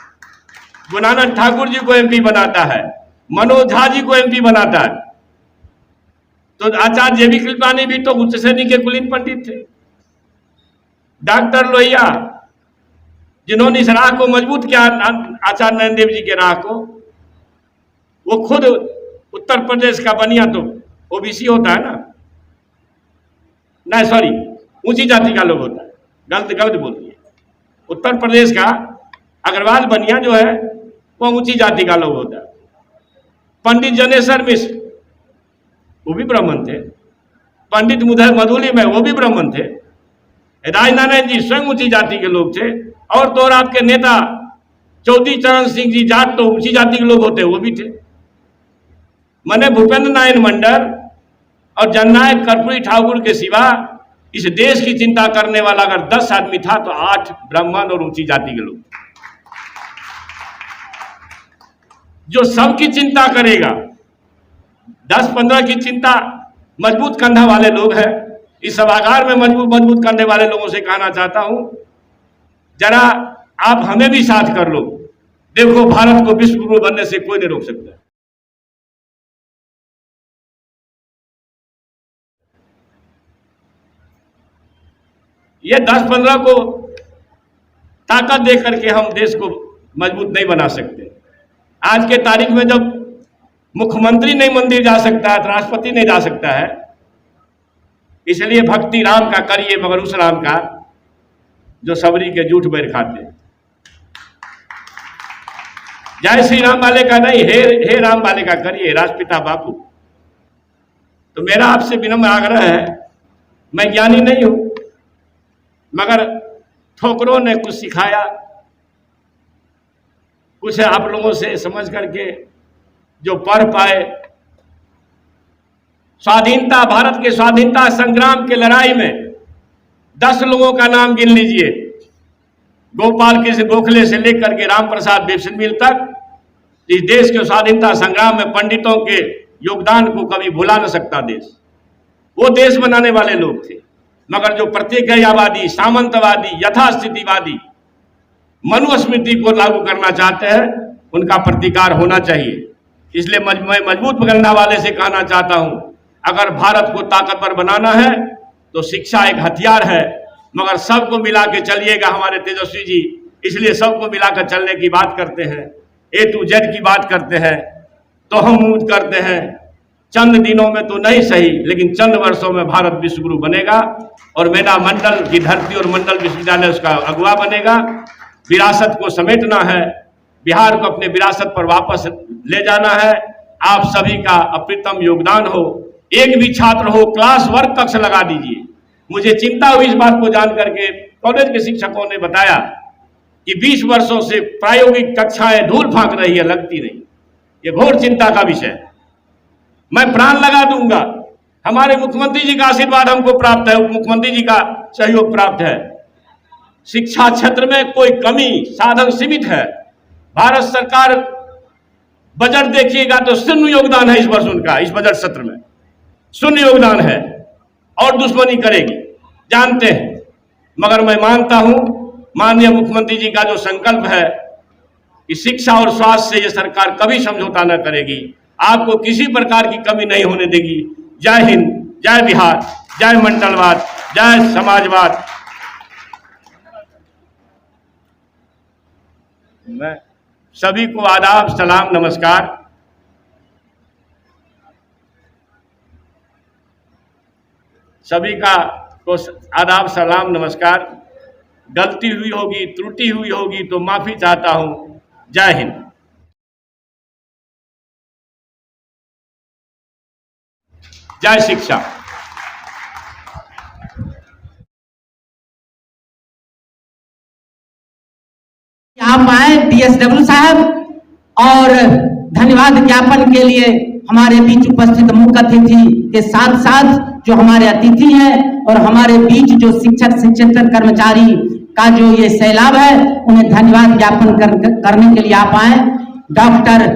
गुणानंद ठाकुर जी को एमपी बनाता है, मनोज झा जी को एमपी बनाता है। तो आचार्य जेबी कृपलानी भी तो उच्च श्रेणी के कुलीन पंडित थे। डॉक्टर लोहिया, जिन्होंने इस राह को मजबूत किया, आचार्य नरेंद्र देव जी के राह को, वो खुद उत्तर प्रदेश का बनिया, तो ओबीसी होता है ना, नहीं सॉरी, ऊंची जाति का लोग होता है, गलत बोल दिए। उत्तर प्रदेश का अग्रवाल बनिया जो है, वो ऊंची जाति का लोग होता है। पंडित जनेश्वर मिश्र वो भी ब्राह्मण थे। पंडित मधुली में वो भी ब्राह्मण थे। राजनारायण जी स्वयं ऊंची जाति के लोग थे। और तो और आपके नेता चौधरी चरण सिंह जी जाट तो ऊंची जाति के लोग होते, वो भी थे। मैंने भूपेंद्र नारायण मंडल और जननायक कर्पूरी ठाकुर के सिवा इस देश की चिंता करने वाला अगर 10 आदमी था तो 8 ब्राह्मण और ऊंची जाति के लोग। जो सबकी चिंता करेगा, 10-15 की चिंता मजबूत कंधा वाले लोग हैं। इस सभागार में मजबूत कंधे वाले लोगों से कहना चाहता हूं, जरा आप हमें भी साथ कर लो। देखो, भारत को विश्व गुरु बनने से कोई नहीं रोक सकता। ये 10-15 को ताकत दे करके हम देश को मजबूत नहीं बना सकते। आज के तारीख में जब मुख्यमंत्री नहीं मंदिर जा सकता है तो राष्ट्रपति नहीं जा सकता है। इसलिए भक्ति राम का करिए, मगर उस राम का जो सबरी के जूठ बैर खाते। जय श्री राम वाले का नहीं, हे राम वाले का करिए, राष्ट्रपिता बापू। तो मेरा आपसे विनम्र आग्रह है, मैं ज्ञानी नहीं हूं, मगर ठोकरों ने कुछ सिखाया, कुछ आप लोगों से समझ करके जो पढ़ पाए। स्वाधीनता, भारत के स्वाधीनता संग्राम के लड़ाई में 10 लोगों का नाम गिन लीजिए। गोपाल कृष्ण गोखले से लेकर के राम प्रसाद बिस्मिल तक इस देश के स्वाधीनता संग्राम में पंडितों के योगदान को कभी भुला न सकता देश। वो देश बनाने वाले लोग थे। मगर जो प्रतिज्ञावादी, सामंतवादी, यथास्थितिवादी मनुस्मृति को लागू करना चाहते हैं, उनका प्रतिकार होना चाहिए। इसलिए मैं मजबूत कंधा वाले से कहना चाहता हूं, अगर भारत को ताकतवर बनाना है तो शिक्षा एक हथियार है, मगर सबको मिला के चलिएगा हमारे तेजस्वी जी। इसलिए सबको मिलाकर चलने की बात करते हैं, A to Z की बात करते हैं। तो हम उम्मीद करते हैं चंद दिनों में तो नहीं सही, लेकिन चंद वर्षों में भारत विश्व गुरु बनेगा और मेरा मंडल की धरती और मंडल विश्वविद्यालय उसका अगुवा बनेगा। विरासत को समेटना है, बिहार को अपने विरासत पर वापस ले जाना है। आप सभी का अप्रतिम योगदान हो। एक भी छात्र हो, क्लास वर्क कक्ष लगा दीजिए। मुझे चिंता हुई इस बात को जान करके, कॉलेज के शिक्षकों ने बताया कि 20 वर्षों से प्रायोगिक कक्षाएं धूल फांक रही है, लगती नहीं। ये घोर चिंता का विषय है। मैं प्राण लगा दूंगा। हमारे मुख्यमंत्री जी का आशीर्वाद हमको प्राप्त है, उप मुख्यमंत्री जी का सहयोग प्राप्त है। शिक्षा क्षेत्र में कोई कमी, साधन सीमित है। भारत सरकार बजट देखिएगा तो शून्य योगदान है इस वर्ष उनका, इस बजट सत्र में शून्य योगदान है और दुश्मनी करेगी, जानते हैं। मगर मैं मानता हूं माननीय मुख्यमंत्री जी का जो संकल्प है कि शिक्षा और स्वास्थ्य से ये सरकार कभी समझौता न करेगी, आपको किसी प्रकार की कमी नहीं होने देगी। जय हिंद, जय बिहार, जय मंडलवाद, जय समाजवाद। मैं सभी को आदाब, सलाम, नमस्कार। सभी का को आदाब, सलाम, नमस्कार। गलती हुई होगी, त्रुटि हुई होगी तो माफी चाहता हूं। जय हिंद। जय शिक्षा। आप आए DSW साहब, और धन्यवाद ज्ञापन के लिए हमारे बीच उपस्थित मुख्य अतिथि के साथ साथ जो हमारे अतिथि हैं और हमारे बीच जो शिक्षक शिक्षेतर कर्मचारी का जो ये सैलाब है, उन्हें धन्यवाद ज्ञापन करने के लिए आप आए। Doctor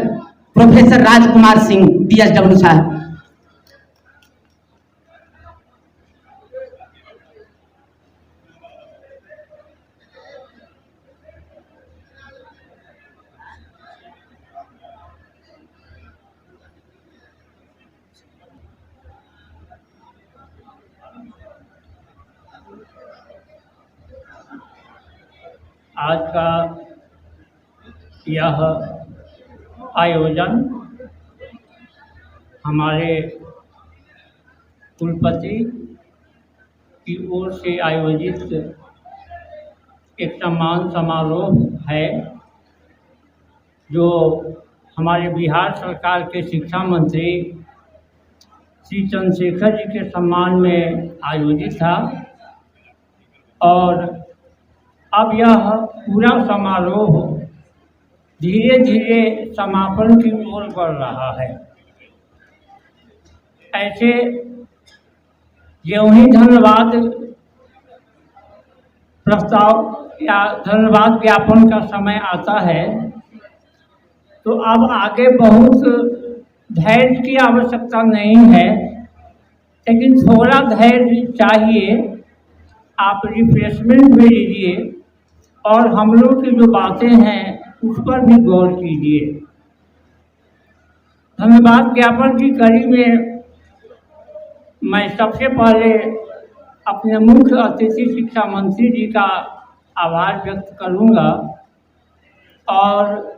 professor Rajkumar Singh DSW साहब। आज का यह आयोजन हमारे कुलपति की ओर से आयोजित एक सम्मान समारोह है, जो हमारे बिहार सरकार के शिक्षा मंत्री श्री चंद्रशेखर जी के सम्मान में आयोजित था और अब यह पूरा समारोह धीरे धीरे समापन की ओर बढ़ रहा है। ऐसे यूं ही धन्यवाद प्रस्ताव या धन्यवाद ज्ञापन का समय आता है तो अब आगे बहुत धैर्य की आवश्यकता नहीं है, लेकिन थोड़ा धैर्य चाहिए। आप रिफ्रेशमेंट भी लीजिए और हम लोग की जो बातें हैं उस पर भी गौर कीजिए। धन्यवाद ज्ञापन की कड़ी में मैं सबसे पहले अपने मुख्य अतिथि शिक्षा मंत्री जी का आभार व्यक्त करूंगा और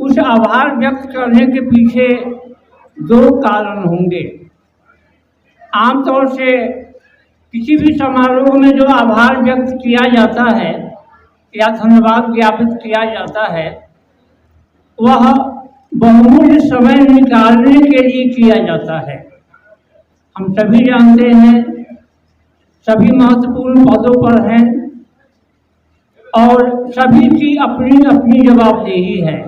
उस आभार व्यक्त करने के पीछे दो कारण होंगे। आमतौर से किसी भी समारोह में जो आभार व्यक्त किया जाता है या धन्यवाद ज्ञापित किया जाता है वह बहुमूल्य समय निकालने के लिए किया जाता है। हम सभी जानते हैं, सभी महत्वपूर्ण पदों पर हैं और सभी की अपनी अपनी जवाबदेही है,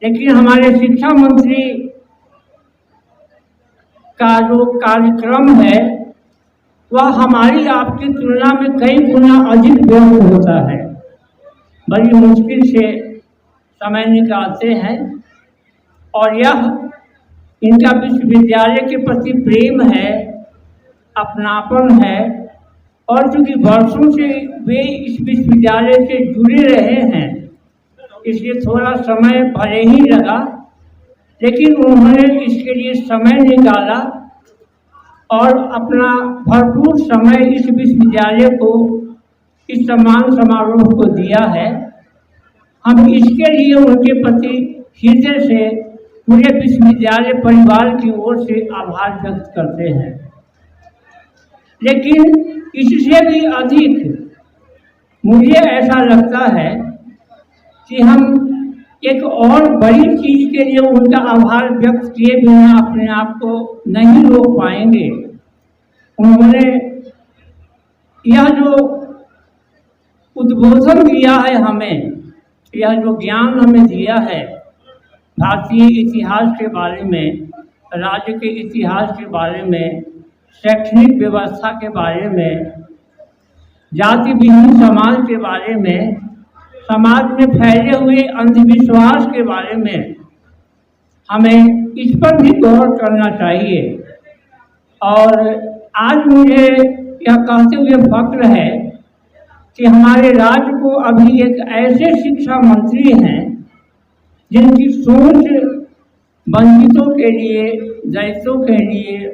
लेकिन हमारे शिक्षा मंत्री का जो कार्यक्रम है वह हमारी आपकी तुलना में कई गुना अधिक व्यस्त होता है। बड़ी मुश्किल से समय निकालते हैं और यह इनका विश्वविद्यालय के प्रति प्रेम है, अपनापन है और चूँकि वर्षों से वे इस विश्वविद्यालय से जुड़े रहे हैं इसलिए थोड़ा समय भले ही लगा, लेकिन उन्होंने इसके लिए समय निकाला और अपना भरपूर समय इस विश्वविद्यालय को, इस सम्मान समारोह को दिया है। हम इसके लिए उनके प्रति हृदय से पूरे विश्वविद्यालय परिवार की ओर से आभार व्यक्त करते हैं। लेकिन इससे भी अधिक मुझे ऐसा लगता है कि हम एक और बड़ी चीज़ के लिए उनका आभार व्यक्त किए बिना अपने आप को नहीं रोक पाएंगे। उन्होंने यह जो उद्बोधन दिया है हमें, यह जो ज्ञान हमें दिया है भारतीय इतिहास के बारे में, राज्य के इतिहास के बारे में, शैक्षणिक व्यवस्था के बारे में, जाति विहीन समाज के बारे में, समाज में फैले हुए अंधविश्वास के बारे में हमें इस पर भी गौर करना चाहिए। और आज मुझे यह कहते हुए फक्र है कि हमारे राज्य को अभी एक ऐसे शिक्षा मंत्री हैं जिनकी सोच वंचितों के लिए, दलितों के लिए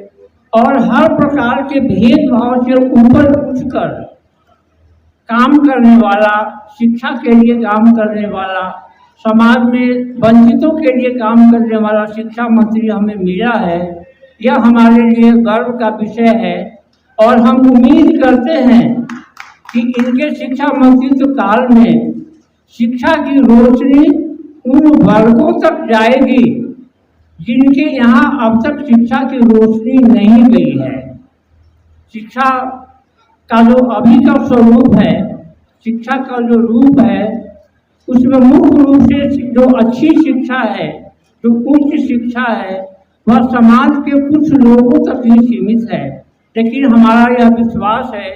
और हर प्रकार के भेदभाव से ऊपर उठकर काम करने वाला, शिक्षा के लिए काम करने वाला, समाज में वंचितों के लिए काम करने वाला शिक्षा मंत्री हमें मिला है। यह हमारे लिए गर्व का विषय है और हम उम्मीद करते हैं कि इनके शिक्षा मंत्रित्व काल में शिक्षा की रोशनी उन वर्गों तक जाएगी जिनके यहाँ अब तक शिक्षा की रोशनी नहीं गई है। शिक्षा का जो अभी का स्वरूप है, शिक्षा का जो रूप है, उसमें मुख्य रूप से जो अच्छी शिक्षा है, जो उच्च शिक्षा है, वह समाज के कुछ लोगों तक ही सीमित है। लेकिन हमारा यह विश्वास है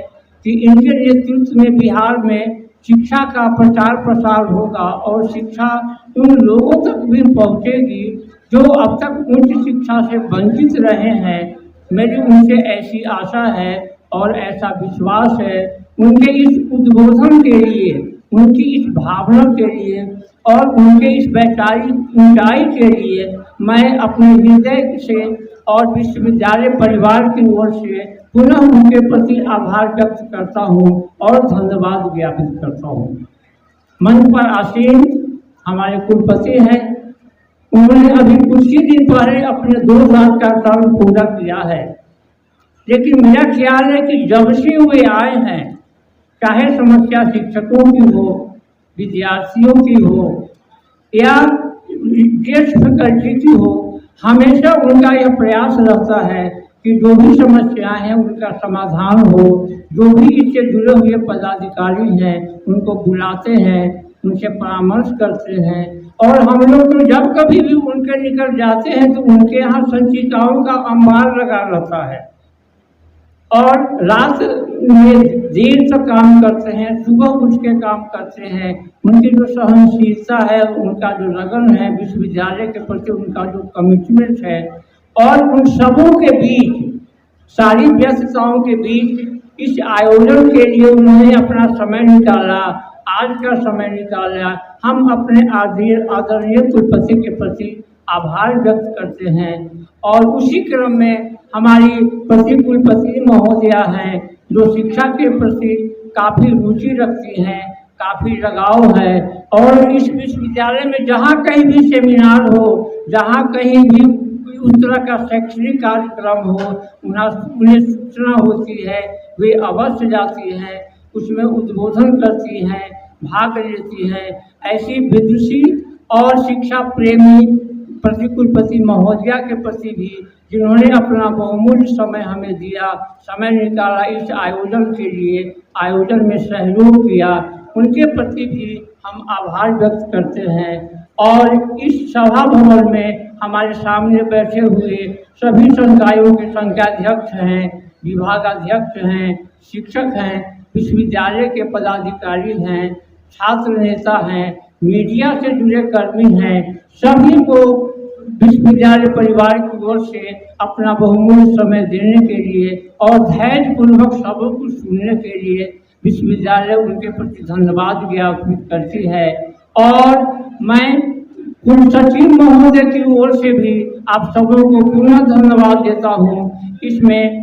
कि इनके नेतृत्व में बिहार में शिक्षा का प्रचार प्रसार होगा और शिक्षा उन लोगों तक भी पहुंचेगी जो अब तक उच्च शिक्षा से वंचित रहे हैं। मेरी उनसे ऐसी आशा है और ऐसा विश्वास है। उनके इस उद्बोधन के लिए, उनकी इस भावना के लिए और उनके इस वैचारिक ऊंचाई के लिए मैं अपने हृदय से और विश्वविद्यालय परिवार की ओर से पुनः उनके प्रति आभार व्यक्त करता हूँ और धन्यवाद ज्ञापित करता हूँ। मंच पर आसीन हमारे कुलपति हैं, उन्होंने अभी कुछ ही दिन पहले अपने 2 साल का टर्म पूरा किया है, लेकिन मेरा ख्याल है कि जब से वे आए हैं, चाहे समस्या शिक्षकों की हो, विद्यार्थियों की हो या गेस्ट फैकल्टी की हो, हमेशा उनका यह प्रयास रहता है कि जो भी समस्याएं हैं उनका समाधान हो। जो भी इससे जुड़े हुए पदाधिकारी हैं उनको बुलाते हैं, उनसे परामर्श करते हैं, और हम लोग तो जब कभी भी उनके निकल जाते हैं तो उनके यहाँ संचिताओं का अंबार लगा रहता है और रात में देर तक काम करते हैं, सुबह उठ के काम करते हैं। उनकी जो सहनशीलता है, उनका जो लगन है विश्वविद्यालय के प्रति, उनका जो कमिटमेंट है, और उन सबों के बीच, सारी व्यस्तताओं के बीच इस आयोजन के लिए उन्होंने अपना समय निकाला, आज का समय निकाला। हम अपने आदरणीय कुलपति के प्रति आभार व्यक्त करते हैं। और उसी क्रम में हमारी प्रति कुलपति महोदया हैं जो शिक्षा के प्रति काफ़ी रुचि रखती हैं, काफ़ी लगाव है, और इस विश्वविद्यालय में जहाँ कहीं भी सेमिनार हो, जहाँ कहीं भी उस तरह का शैक्षणिक कार्यक्रम हो, उन्हें सूचना होती है, वे अवश्य जाती हैं, उसमें उद्बोधन करती हैं, भाग लेती हैं। ऐसी विदुषी और शिक्षा प्रेमी प्रति कुलपति महोदया के प्रति भी, जिन्होंने अपना बहुमूल्य समय हमें दिया, समय निकाला इस आयोजन के लिए, आयोजन में सहयोग किया, उनके प्रति भी हम आभार व्यक्त करते हैं। और इस सभा भवन में हमारे सामने बैठे हुए सभी संकायों के संघाध्यक्ष हैं, विभागाध्यक्ष हैं, शिक्षक हैं, विश्वविद्यालय के पदाधिकारी हैं, छात्र नेता हैं, मीडिया से जुड़े कर्मी हैं, सभी को विश्वविद्यालय परिवार की ओर से अपना बहुमूल्य समय देने के लिए और धैर्यपूर्वक सबों को सुनने के लिए विश्वविद्यालय उनके प्रति धन्यवाद ज्ञापित करती है। और मैं कुलसचिव महोदय की ओर से भी आप सबों को पुनः धन्यवाद देता हूँ, इसमें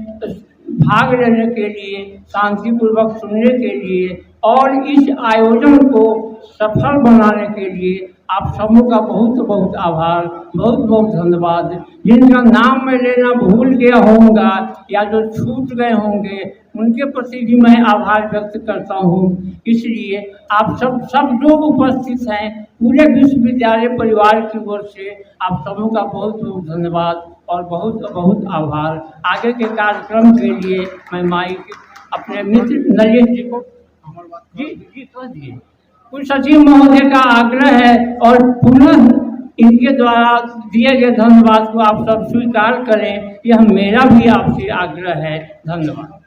भाग लेने के लिए, शांतिपूर्वक सुनने के लिए और इस आयोजन को सफल बनाने के लिए आप सबों का बहुत बहुत आभार, बहुत बहुत धन्यवाद। जिनका नाम मैं लेना भूल गया होऊंगा या जो छूट गए होंगे उनके प्रति भी मैं आभार व्यक्त करता हूँ। इसलिए आप सब लोग उपस्थित हैं, पूरे विश्वविद्यालय परिवार की ओर से आप सबों का बहुत बहुत धन्यवाद और बहुत बहुत आभार। आगे के कार्यक्रम के लिए मैं माइक अपने मित्र नरेश जी को जी कह दिए। कुलसचिव महोदय का आग्रह है और पुनः इनके द्वारा दिए गए धन्यवाद को आप सब स्वीकार करें, यह मेरा भी आपसे आग्रह है। धन्यवाद।